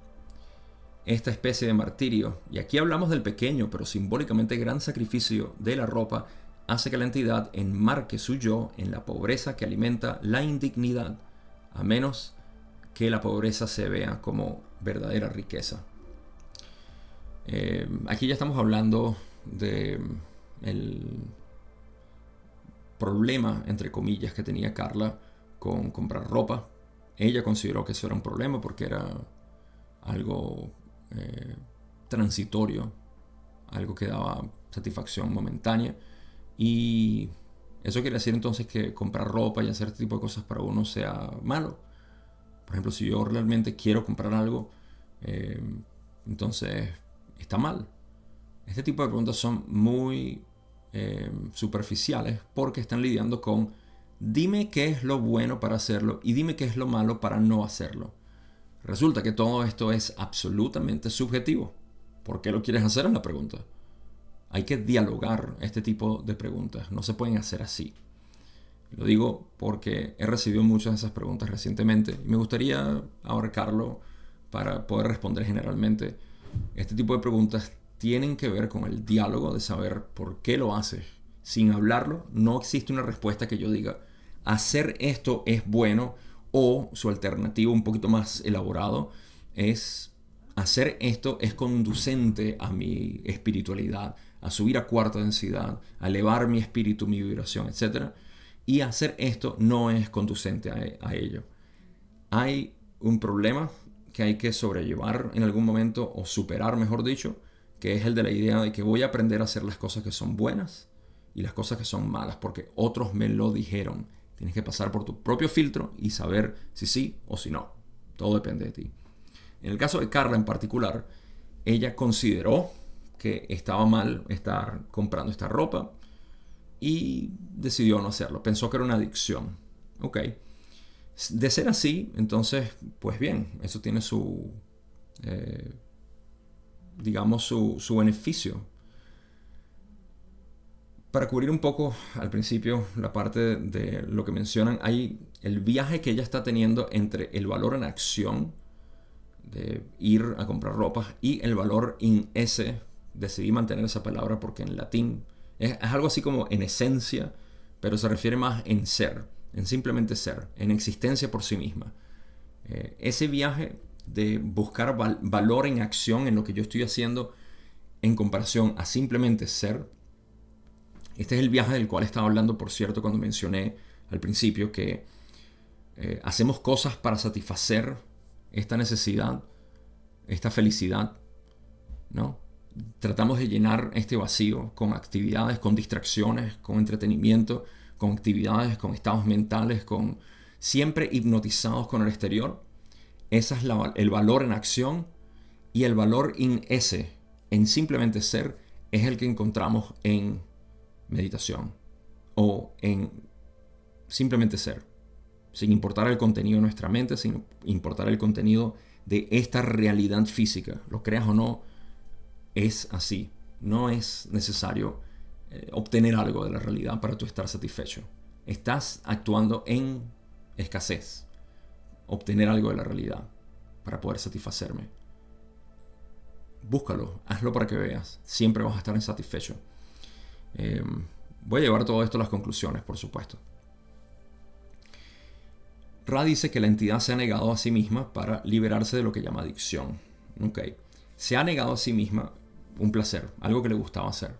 Esta especie de martirio, y aquí hablamos del pequeño pero simbólicamente gran sacrificio de la ropa, hace que la entidad enmarque su yo en la pobreza que alimenta la indignidad, a menos que la pobreza se vea como verdadera riqueza. Aquí ya estamos hablando de el problema, entre comillas, que tenía Carla con comprar ropa. Ella consideró que eso era un problema porque era algo transitorio, algo que daba satisfacción momentánea, y eso quiere decir entonces que comprar ropa y hacer este tipo de cosas para uno sea malo. Por ejemplo, si yo realmente quiero comprar algo, entonces está mal. Este tipo de preguntas son muy superficiales porque están lidiando con dime qué es lo bueno para hacerlo y dime qué es lo malo para no hacerlo. Resulta que todo esto es absolutamente subjetivo. ¿Por qué lo quieres hacer? Es la pregunta. Hay que dialogar este tipo de preguntas. No se pueden hacer así. Lo digo porque he recibido muchas de esas preguntas recientemente y me gustaría abarcarlo para poder responder generalmente. Este tipo de preguntas tienen que ver con el diálogo de saber por qué lo haces. Sin hablarlo, no existe una respuesta que yo diga, hacer esto es bueno, o su alternativa un poquito más elaborado es, hacer esto es conducente a mi espiritualidad, a subir a cuarta densidad, a elevar mi espíritu, mi vibración, etc. Y hacer esto no es conducente a ello. Hay un problema que hay que sobrellevar en algún momento, o superar, mejor dicho, que es el de la idea de que voy a aprender a hacer las cosas que son buenas y las cosas que son malas porque otros me lo dijeron. Tienes que pasar por tu propio filtro y saber si sí o si no. Todo depende de ti. En el caso de Carla en particular, ella consideró que estaba mal estar comprando esta ropa y decidió no hacerlo. Pensó que era una adicción. Ok. De ser así, entonces, pues bien, eso tiene su, digamos, su beneficio. Para cubrir un poco al principio la parte de lo que mencionan, hay el viaje que ella está teniendo entre el valor en acción de ir a comprar ropa y el valor in esse. Decidí mantener esa palabra porque en latín es algo así como en esencia, pero se refiere más en ser, en simplemente ser, en existencia por sí misma. Ese viaje de buscar valor en acción en lo que yo estoy haciendo en comparación a simplemente ser. Este es el viaje del cual estaba hablando, por cierto, cuando mencioné al principio que hacemos cosas para satisfacer esta necesidad, esta felicidad, ¿no? Tratamos de llenar este vacío con actividades, con distracciones, con entretenimiento, con actividades, con estados mentales, con siempre hipnotizados con el exterior. Ese es el valor en acción, y el valor in esse, en simplemente ser, es el que encontramos en meditación o en simplemente ser. sin importar el contenido de nuestra mente, sin importar el contenido de esta realidad física. Lo creas o no, es así. No es necesario obtener algo de la realidad para tú estar satisfecho. Estás actuando en escasez. Obtener algo de la realidad para poder satisfacerme. Búscalo, hazlo para que veas. Siempre vas a estar insatisfecho. Voy a llevar todo esto a las conclusiones, por supuesto. Ra dice que la entidad se ha negado a sí misma para liberarse de lo que llama adicción. Okay. Se ha negado a sí misma un placer, algo que le gustaba hacer.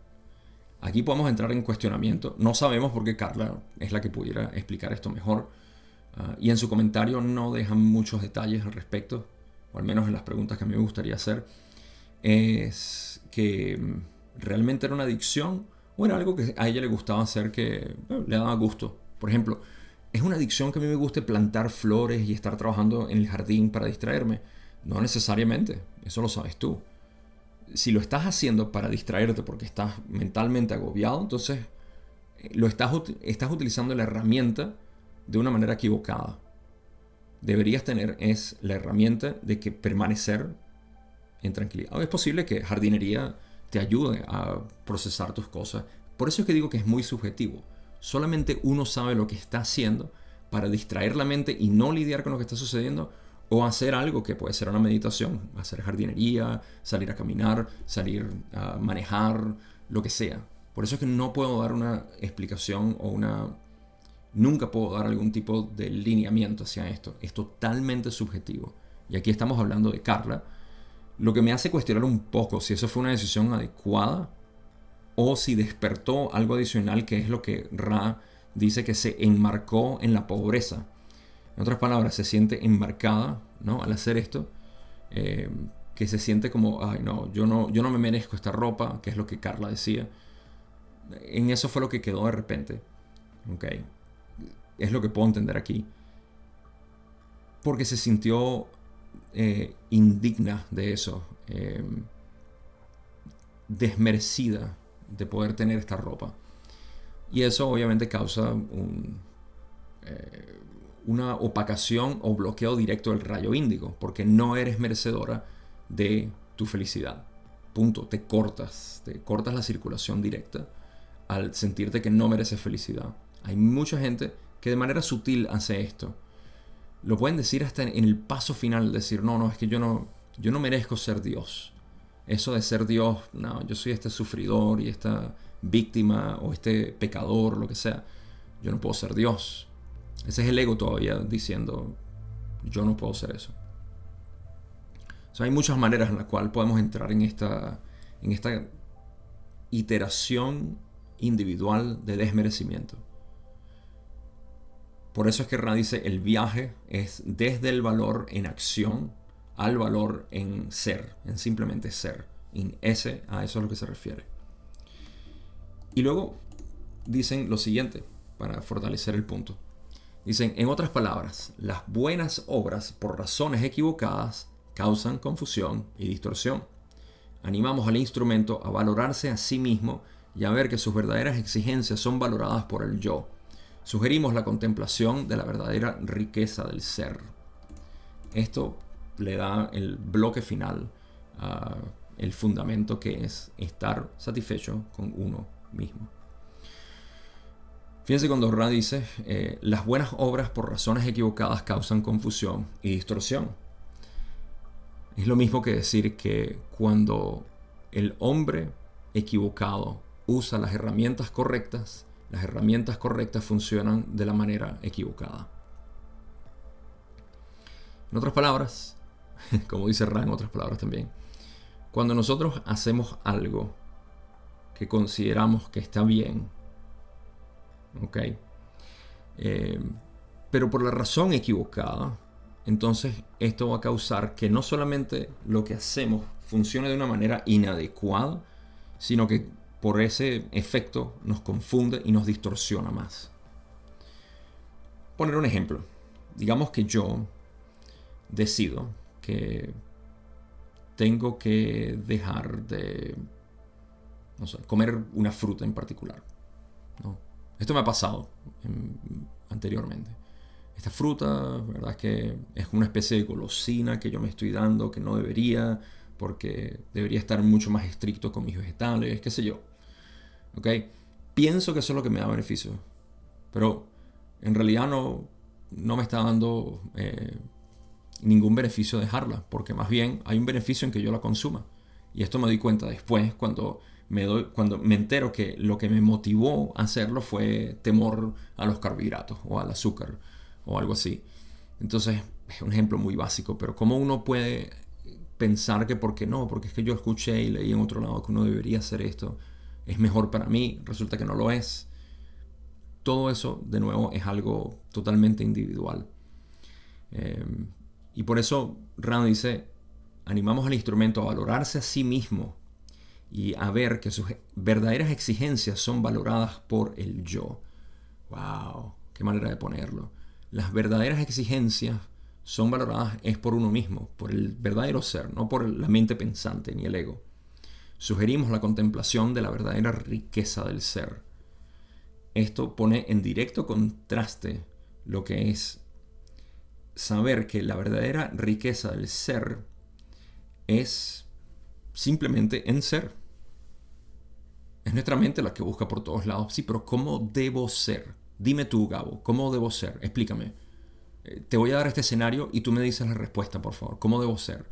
Aquí podemos entrar en cuestionamiento. No sabemos por qué Carla es la que pudiera explicar esto mejor. Y en su comentario no dejan muchos detalles al respecto, o al menos en las preguntas que a mí me gustaría hacer. Es que realmente era una adicción o era algo que a ella le gustaba hacer que le daba gusto. Por ejemplo, ¿es una adicción que a mí me guste plantar flores y estar trabajando en el jardín para distraerme? No necesariamente, eso lo sabes tú. Si lo estás haciendo para distraerte porque estás mentalmente agobiado, entonces estás utilizando la herramienta de una manera equivocada. Deberías tener es la herramienta de que permanecer en tranquilidad. Es posible que jardinería te ayude a procesar tus cosas. Por eso es que digo que es muy subjetivo. Solamente uno sabe lo que está haciendo para distraer la mente y no lidiar con lo que está sucediendo, o hacer algo que puede ser una meditación, hacer jardinería, salir a caminar, salir a manejar, lo que sea. Por eso es que no puedo dar una explicación nunca puedo dar algún tipo de lineamiento hacia esto. Es totalmente subjetivo. Y aquí estamos hablando de Carla, lo que me hace cuestionar un poco si eso fue una decisión adecuada o si despertó algo adicional, que es lo que Ra dice, que se enmarcó en la pobreza. En otras palabras, se siente enmarcada, ¿no? Al hacer esto, que se siente como, ay no, yo no me merezco esta ropa, que es lo que Carla decía. En eso fue lo que quedó de repente. Okay. Es lo que puedo entender aquí. Porque se sintió indigna de eso, desmerecida de poder tener esta ropa. Y eso obviamente causa una opacación o bloqueo directo del rayo índigo, porque no eres merecedora de tu felicidad. Punto. Te cortas la circulación directa al sentirte que no mereces felicidad. Hay mucha gente que de manera sutil hace esto. Lo pueden decir hasta en el paso final, decir, no, es que yo no merezco ser Dios. Eso de ser Dios, no, yo soy este sufridor y esta víctima o este pecador, lo que sea. Yo no puedo ser Dios. Ese es el ego todavía diciendo, yo no puedo ser eso. O sea, hay muchas maneras en las cuales podemos entrar en esta iteración individual de desmerecimiento. Por eso es que Ra dice, el viaje es desde el valor en acción al valor en ser, en simplemente ser. A eso es lo que se refiere. Y luego dicen lo siguiente, para fortalecer el punto. Dicen, en otras palabras, las buenas obras por razones equivocadas causan confusión y distorsión. Animamos al instrumento a valorarse a sí mismo y a ver que sus verdaderas exigencias son valoradas por el yo. Sugerimos la contemplación de la verdadera riqueza del ser. Esto le da el bloque final, el fundamento, que es estar satisfecho con uno mismo. Fíjense cuando Ra dice, las buenas obras por razones equivocadas causan confusión y distorsión. Es lo mismo que decir que cuando el hombre equivocado usa las herramientas correctas funcionan de la manera equivocada. En otras palabras, como dice Ra en otras palabras también, cuando nosotros hacemos algo que consideramos que está bien, ¿ok? Pero por la razón equivocada, entonces esto va a causar que no solamente lo que hacemos funcione de una manera inadecuada, sino que por ese efecto nos confunde y nos distorsiona más. Poner un ejemplo. Digamos que yo decido que tengo que dejar de, no sé, comer una fruta en particular, ¿no? Esto me ha pasado anteriormente. esta fruta, ¿verdad? Es que es una especie de golosina que yo me estoy dando, que no debería, porque debería estar mucho más estricto con mis vegetales, qué sé yo. ¿Ok? Pienso que eso es lo que me da beneficio, pero en realidad no me está dando ningún beneficio dejarla, porque más bien hay un beneficio en que yo la consuma. Y esto me doy cuenta después cuando cuando me entero que lo que me motivó a hacerlo fue temor a los carbohidratos o al azúcar o algo así. Entonces, es un ejemplo muy básico, pero ¿cómo uno puede pensar que porque no? Porque es que yo escuché y leí en otro lado que uno debería hacer esto, es mejor para mí, resulta que no lo es. Todo eso, de nuevo, es algo totalmente individual. Eh, y por eso Rand dice, animamos al instrumento a valorarse a sí mismo y a ver que sus verdaderas exigencias son valoradas por el yo. ¡Wow! ¡Qué manera de ponerlo! Las verdaderas exigencias son valoradas es por uno mismo, por el verdadero ser, no por la mente pensante ni el ego. Sugerimos la contemplación de la verdadera riqueza del ser. Esto pone en directo contraste lo que es saber que la verdadera riqueza del ser es simplemente en ser. Es nuestra mente la que busca por todos lados. Sí, pero ¿cómo debo ser? Dime tú, Gabo, ¿cómo debo ser? Explícame. Te voy a dar este escenario y tú me dices la respuesta, por favor. ¿Cómo debo ser?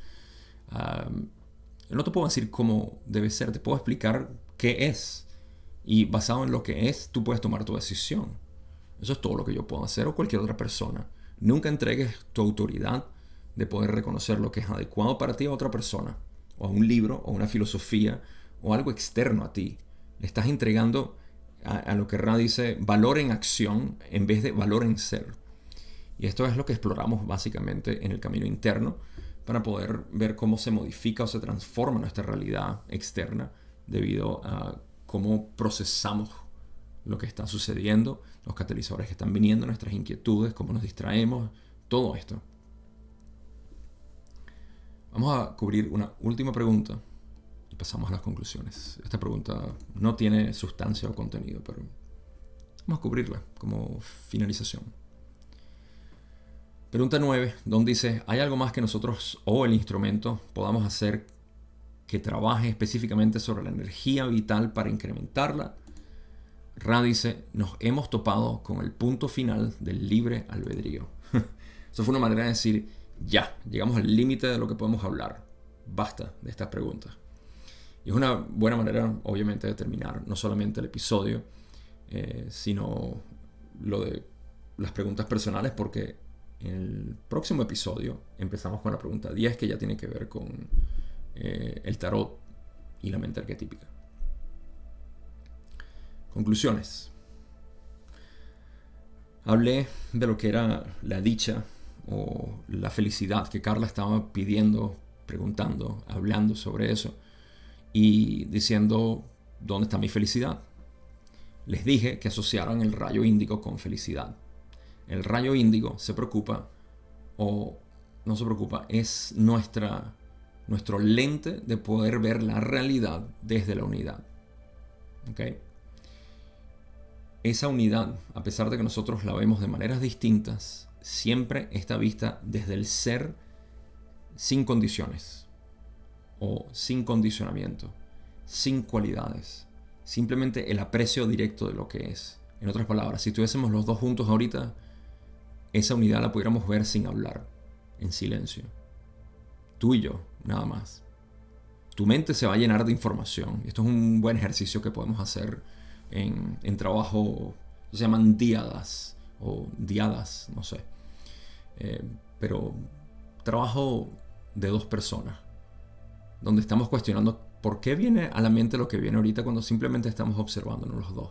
No te puedo decir cómo debe ser, te puedo explicar qué es. Y basado en lo que es, tú puedes tomar tu decisión. Eso es todo lo que yo puedo hacer o cualquier otra persona. Nunca entregues tu autoridad de poder reconocer lo que es adecuado para ti a otra persona, o a un libro, o una filosofía, o algo externo a ti. Le estás entregando a lo que Ra dice valor en acción en vez de valor en ser. Y esto es lo que exploramos básicamente en el camino interno para poder ver cómo se modifica o se transforma nuestra realidad externa debido a cómo procesamos lo que está sucediendo, los catalizadores que están viniendo, nuestras inquietudes, cómo nos distraemos, todo esto. Vamos a cubrir una última pregunta y pasamos a las conclusiones. Esta pregunta no tiene sustancia o contenido, pero vamos a cubrirla como finalización. Pregunta 9, donde dice, ¿hay algo más que nosotros o el instrumento podamos hacer que trabaje específicamente sobre la energía vital para incrementarla? Ra dice, nos hemos topado con el punto final del libre albedrío. Eso fue una manera de decir, ya, llegamos al límite de lo que podemos hablar. Basta de estas preguntas. Y es una buena manera, obviamente, de terminar no solamente el episodio, sino lo de las preguntas personales, porque en el próximo episodio empezamos con la pregunta 10, que ya tiene que ver con el tarot y la mente arquetípica. Conclusiones. Hablé de lo que era la dicha o la felicidad que Carla estaba pidiendo, preguntando, hablando sobre eso y diciendo, ¿dónde está mi felicidad? Les dije que asociaran el rayo índigo con felicidad. El rayo índigo se preocupa, o no se preocupa, es nuestro lente de poder ver la realidad desde la unidad. ¿Ok? Esa unidad, a pesar de que nosotros la vemos de maneras distintas, siempre está vista desde el ser sin condiciones o sin condicionamiento, sin cualidades, simplemente el aprecio directo de lo que es. En otras palabras, si estuviésemos los dos juntos ahorita, esa unidad la pudiéramos ver sin hablar, en silencio. Tú y yo, nada más. Tu mente se va a llenar de información. Esto es un buen ejercicio que podemos hacer en trabajo, se llaman diadas o diadas, no sé. Pero trabajo de dos personas, donde estamos cuestionando por qué viene a la mente lo que viene ahorita cuando simplemente estamos observándonos los dos.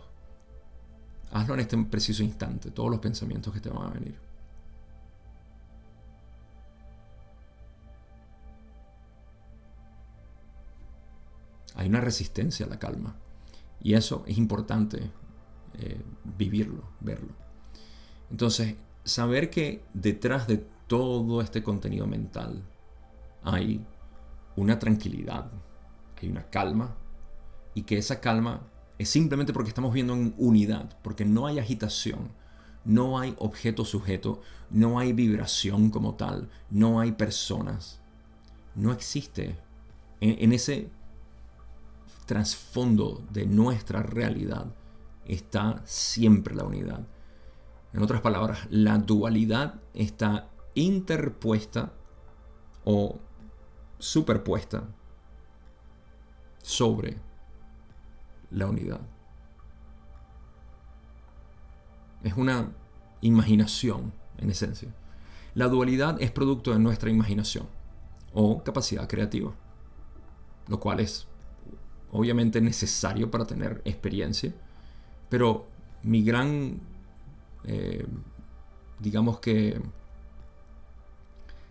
Hazlo en este preciso instante, todos los pensamientos que te van a venir. Hay una resistencia a la calma. Y eso es importante vivirlo, verlo. Entonces, saber que detrás de todo este contenido mental hay una tranquilidad, hay una calma, y que esa calma es simplemente porque estamos viendo en unidad, porque no hay agitación, No hay objeto sujeto, no hay vibración como tal, no hay personas. No existe en ese trasfondo de nuestra realidad está siempre la unidad. En otras palabras, la dualidad está interpuesta o superpuesta sobre la unidad. Es una imaginación, en esencia. La dualidad es producto de nuestra imaginación o capacidad creativa, lo cual es obviamente necesario para tener experiencia, pero mi gran, digamos que,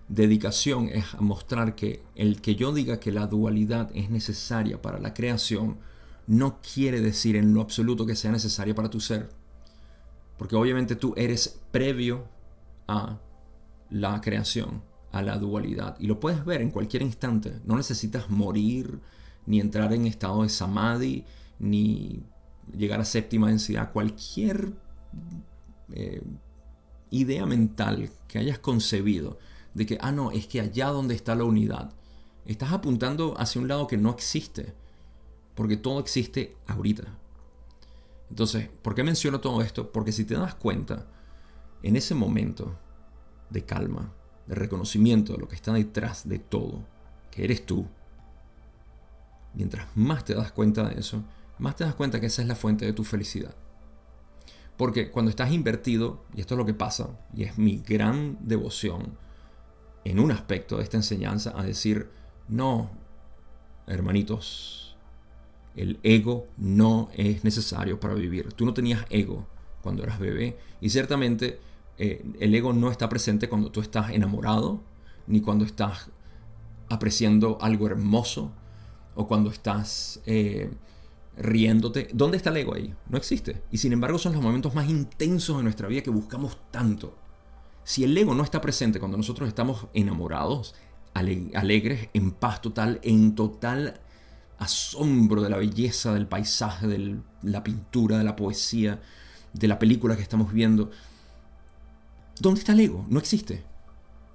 dedicación es a mostrar que el que yo diga que la dualidad es necesaria para la creación no quiere decir en lo absoluto que sea necesaria para tu ser, porque obviamente tú eres previo a la creación, a la dualidad, y lo puedes ver en cualquier instante. No necesitas morir, ni entrar en estado de samadhi, ni llegar a séptima densidad. Cualquier idea mental que hayas concebido de que, no, es que allá donde está la unidad, estás apuntando hacia un lado que no existe, porque todo existe ahorita. Entonces, ¿por qué menciono todo esto? Porque si te das cuenta, en ese momento de calma, de reconocimiento de lo que está detrás de todo, que eres tú, mientras más te das cuenta de eso, más te das cuenta que esa es la fuente de tu felicidad. Porque cuando estás invertido, y esto es lo que pasa, y es mi gran devoción en un aspecto de esta enseñanza, a decir, no, hermanitos, el ego no es necesario para vivir. Tú no tenías ego cuando eras bebé, y ciertamente el ego no está presente cuando tú estás enamorado, ni cuando estás apreciando algo hermoso, o cuando estás riéndote. ¿Dónde está el ego ahí? No existe. Y sin embargo son los momentos más intensos de nuestra vida que buscamos tanto. Si el ego no está presente cuando nosotros estamos enamorados, alegres, en paz total, en total asombro de la belleza del paisaje, de la pintura, de la poesía, de la película que estamos viendo, ¿dónde está el ego? No existe.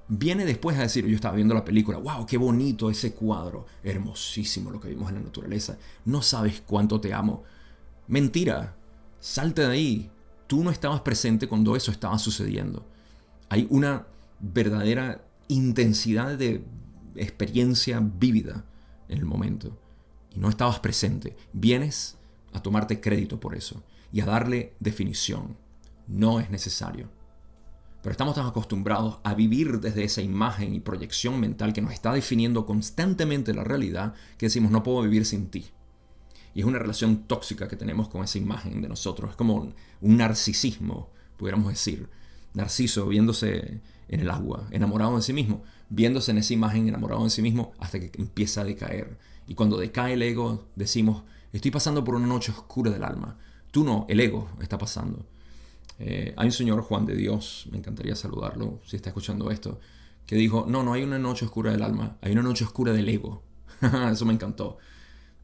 Viene después a decir, yo estaba viendo la película, wow, qué bonito ese cuadro, hermosísimo lo que vimos en la naturaleza, no sabes cuánto te amo. Mentira, salte de ahí. Tú no estabas presente cuando eso estaba sucediendo. Hay una verdadera intensidad de experiencia vívida en el momento. Y no estabas presente. Vienes a tomarte crédito por eso y a darle definición. No es necesario. Pero estamos tan acostumbrados a vivir desde esa imagen y proyección mental que nos está definiendo constantemente la realidad que decimos, no puedo vivir sin ti. Y es una relación tóxica que tenemos con esa imagen de nosotros. Es como un narcisismo, pudiéramos decir. Narciso viéndose en el agua, enamorado de sí mismo, viéndose en esa imagen, enamorado de sí mismo, hasta que empieza a decaer. Y cuando decae el ego, decimos, estoy pasando por una noche oscura del alma. Tú no, el ego está pasando. Hay un señor, Juan de Dios, me encantaría saludarlo si está escuchando esto, que dijo, no hay una noche oscura del alma, hay una noche oscura del ego. Eso me encantó.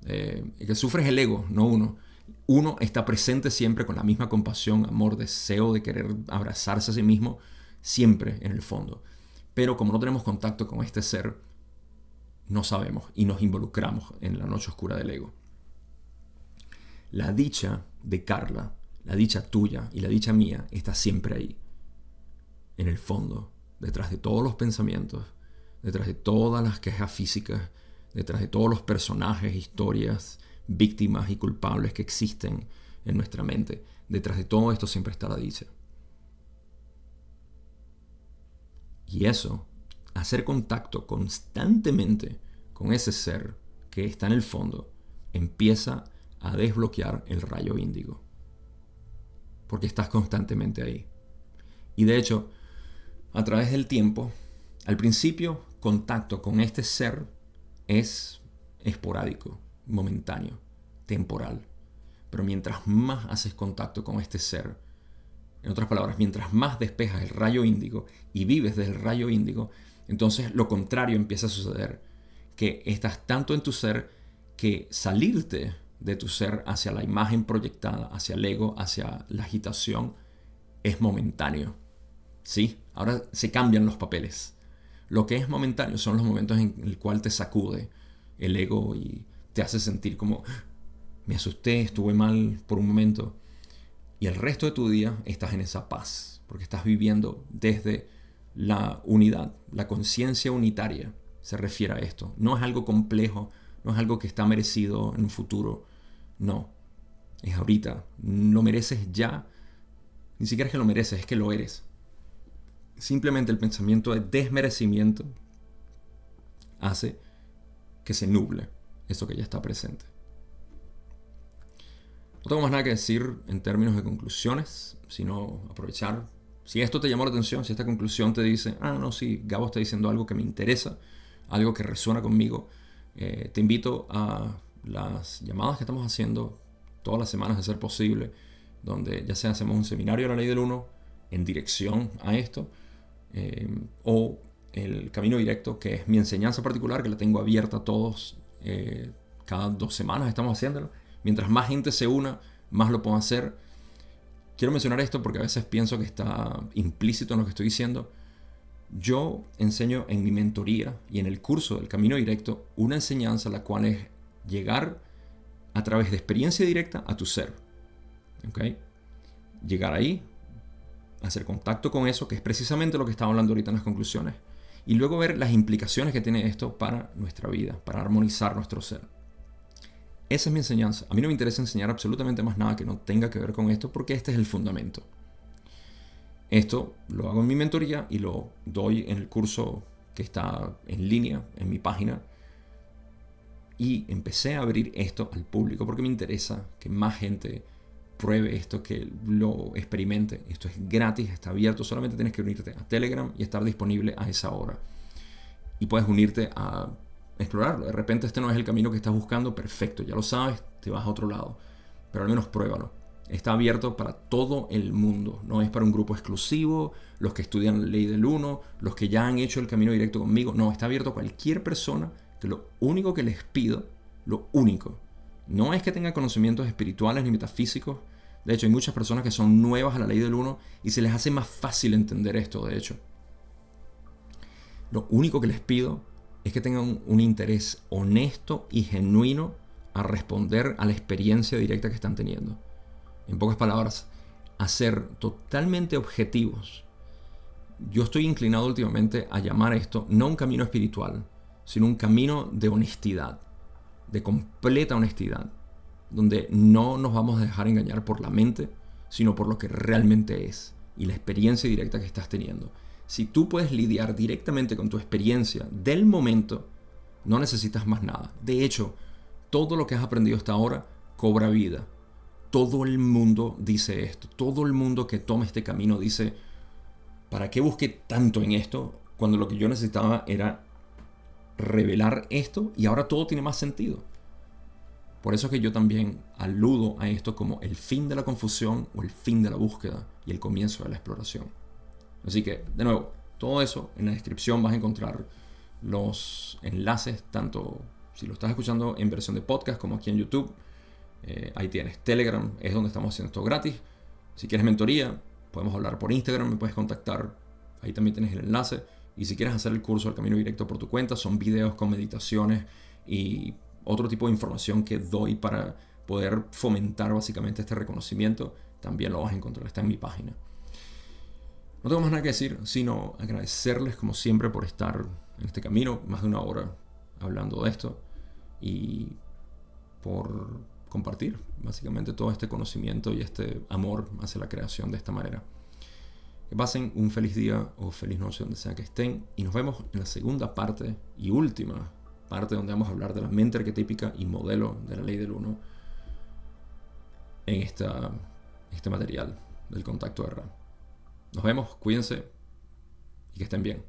El que sufre es el ego, no uno. Uno está presente siempre con la misma compasión, amor, deseo de querer abrazarse a sí mismo, siempre en el fondo. Pero como no tenemos contacto con este ser, no sabemos y nos involucramos en la noche oscura del ego. La dicha de Carla, la dicha tuya y la dicha mía está siempre ahí, en el fondo, detrás de todos los pensamientos, detrás de todas las quejas físicas, detrás de todos los personajes, historias, víctimas y culpables que existen en nuestra mente. Detrás de todo esto siempre está la dicha. Y eso, hacer contacto constantemente con ese ser que está en el fondo, empieza a desbloquear el rayo índigo. Porque estás constantemente ahí. Y de hecho, a través del tiempo, al principio, contacto con este ser es esporádico, momentáneo, temporal. Pero mientras más haces contacto con este ser, en otras palabras, mientras más despejas el rayo índigo y vives desde el rayo índigo, entonces lo contrario empieza a suceder. Que estás tanto en tu ser que salirte de tu ser hacia la imagen proyectada, hacia el ego, hacia la agitación, es momentáneo. ¿Sí? Ahora se cambian los papeles. Lo que es momentáneo son los momentos en el cual te sacude el ego y te hace sentir como me asusté, estuve mal por un momento. Y el resto de tu día estás en esa paz, porque estás viviendo desde la unidad, la conciencia unitaria se refiere a esto. No es algo complejo, no es algo que está merecido en un futuro. No, es ahorita. Lo mereces ya. Ni siquiera es que lo mereces, es que lo eres. Simplemente el pensamiento de desmerecimiento hace que se nuble eso que ya está presente. No tengo más nada que decir en términos de conclusiones, sino aprovechar. Si esto te llamó la atención, si esta conclusión te dice, no, sí, Gabo está diciendo algo que me interesa, algo que resuena conmigo, te invito a las llamadas que estamos haciendo todas las semanas de ser posible, donde ya sea hacemos un seminario de la ley del 1 en dirección a esto, o el camino directo, que es mi enseñanza particular, que la tengo abierta a todos, cada 2 semanas estamos haciéndolo. Mientras más gente se una, más lo puedo hacer. Quiero mencionar esto porque a veces pienso que está implícito en lo que estoy diciendo. Yo enseño en mi mentoría y en el curso del Camino Directo una enseñanza la cual es llegar a través de experiencia directa a tu ser. ¿Okay? Llegar ahí, hacer contacto con eso, que es precisamente lo que estaba hablando ahorita en las conclusiones, y luego ver las implicaciones que tiene esto para nuestra vida, para armonizar nuestro ser. Esa es mi enseñanza. A mí no me interesa enseñar absolutamente más nada que no tenga que ver con esto, porque este es el fundamento. Esto lo hago en mi mentoría y lo doy en el curso que está en línea en mi página. Y empecé a abrir esto al público porque me interesa que más gente pruebe esto, que lo experimente. Esto es gratis, está abierto. Solamente tienes que unirte a Telegram y estar disponible a esa hora. Y puedes unirte a explorarlo. De repente este no es el camino que estás buscando, perfecto, ya lo sabes, te vas a otro lado. Pero al menos pruébalo. Está abierto para todo el mundo. No es para un grupo exclusivo, los que estudian la ley del 1, los que ya han hecho el camino directo conmigo. No, está abierto a cualquier persona, que lo único que les pido, lo único, no es que tengan conocimientos espirituales ni metafísicos. De hecho, hay muchas personas que son nuevas a la ley del 1 y se les hace más fácil entender esto, de hecho. Lo único que les pido es que tengan un interés honesto y genuino a responder a la experiencia directa que están teniendo. En pocas palabras, a ser totalmente objetivos. Yo estoy inclinado últimamente a llamar esto no un camino espiritual, sino un camino de honestidad, de completa honestidad, donde no nos vamos a dejar engañar por la mente, sino por lo que realmente es y la experiencia directa que estás teniendo. Si tú puedes lidiar directamente con tu experiencia del momento, no necesitas más nada. De hecho, todo lo que has aprendido hasta ahora cobra vida. Todo el mundo dice esto. Todo el mundo que toma este camino dice, ¿para qué busqué tanto en esto cuando lo que yo necesitaba era revelar esto y ahora todo tiene más sentido? Por eso es que yo también aludo a esto como el fin de la confusión o el fin de la búsqueda y el comienzo de la exploración. Así que, de nuevo, todo eso en la descripción vas a encontrar los enlaces, tanto si lo estás escuchando en versión de podcast como aquí en YouTube. Ahí tienes Telegram, es donde estamos haciendo esto gratis. Si quieres mentoría, podemos hablar por Instagram, me puedes contactar. Ahí también tienes el enlace. Y si quieres hacer el curso del Camino Directo por tu cuenta, son videos con meditaciones y otro tipo de información que doy para poder fomentar básicamente este reconocimiento. También lo vas a encontrar, está en mi página. No tengo más nada que decir, sino agradecerles como siempre por estar en este camino, más de 1 hora hablando de esto y por compartir básicamente todo este conocimiento y este amor hacia la creación de esta manera. Que pasen un feliz día o feliz noche donde sea que estén y nos vemos en la segunda parte y última parte donde vamos a hablar de la mente arquetípica y modelo de la ley del 1 en este material del contacto de Ra. Nos vemos, cuídense y que estén bien.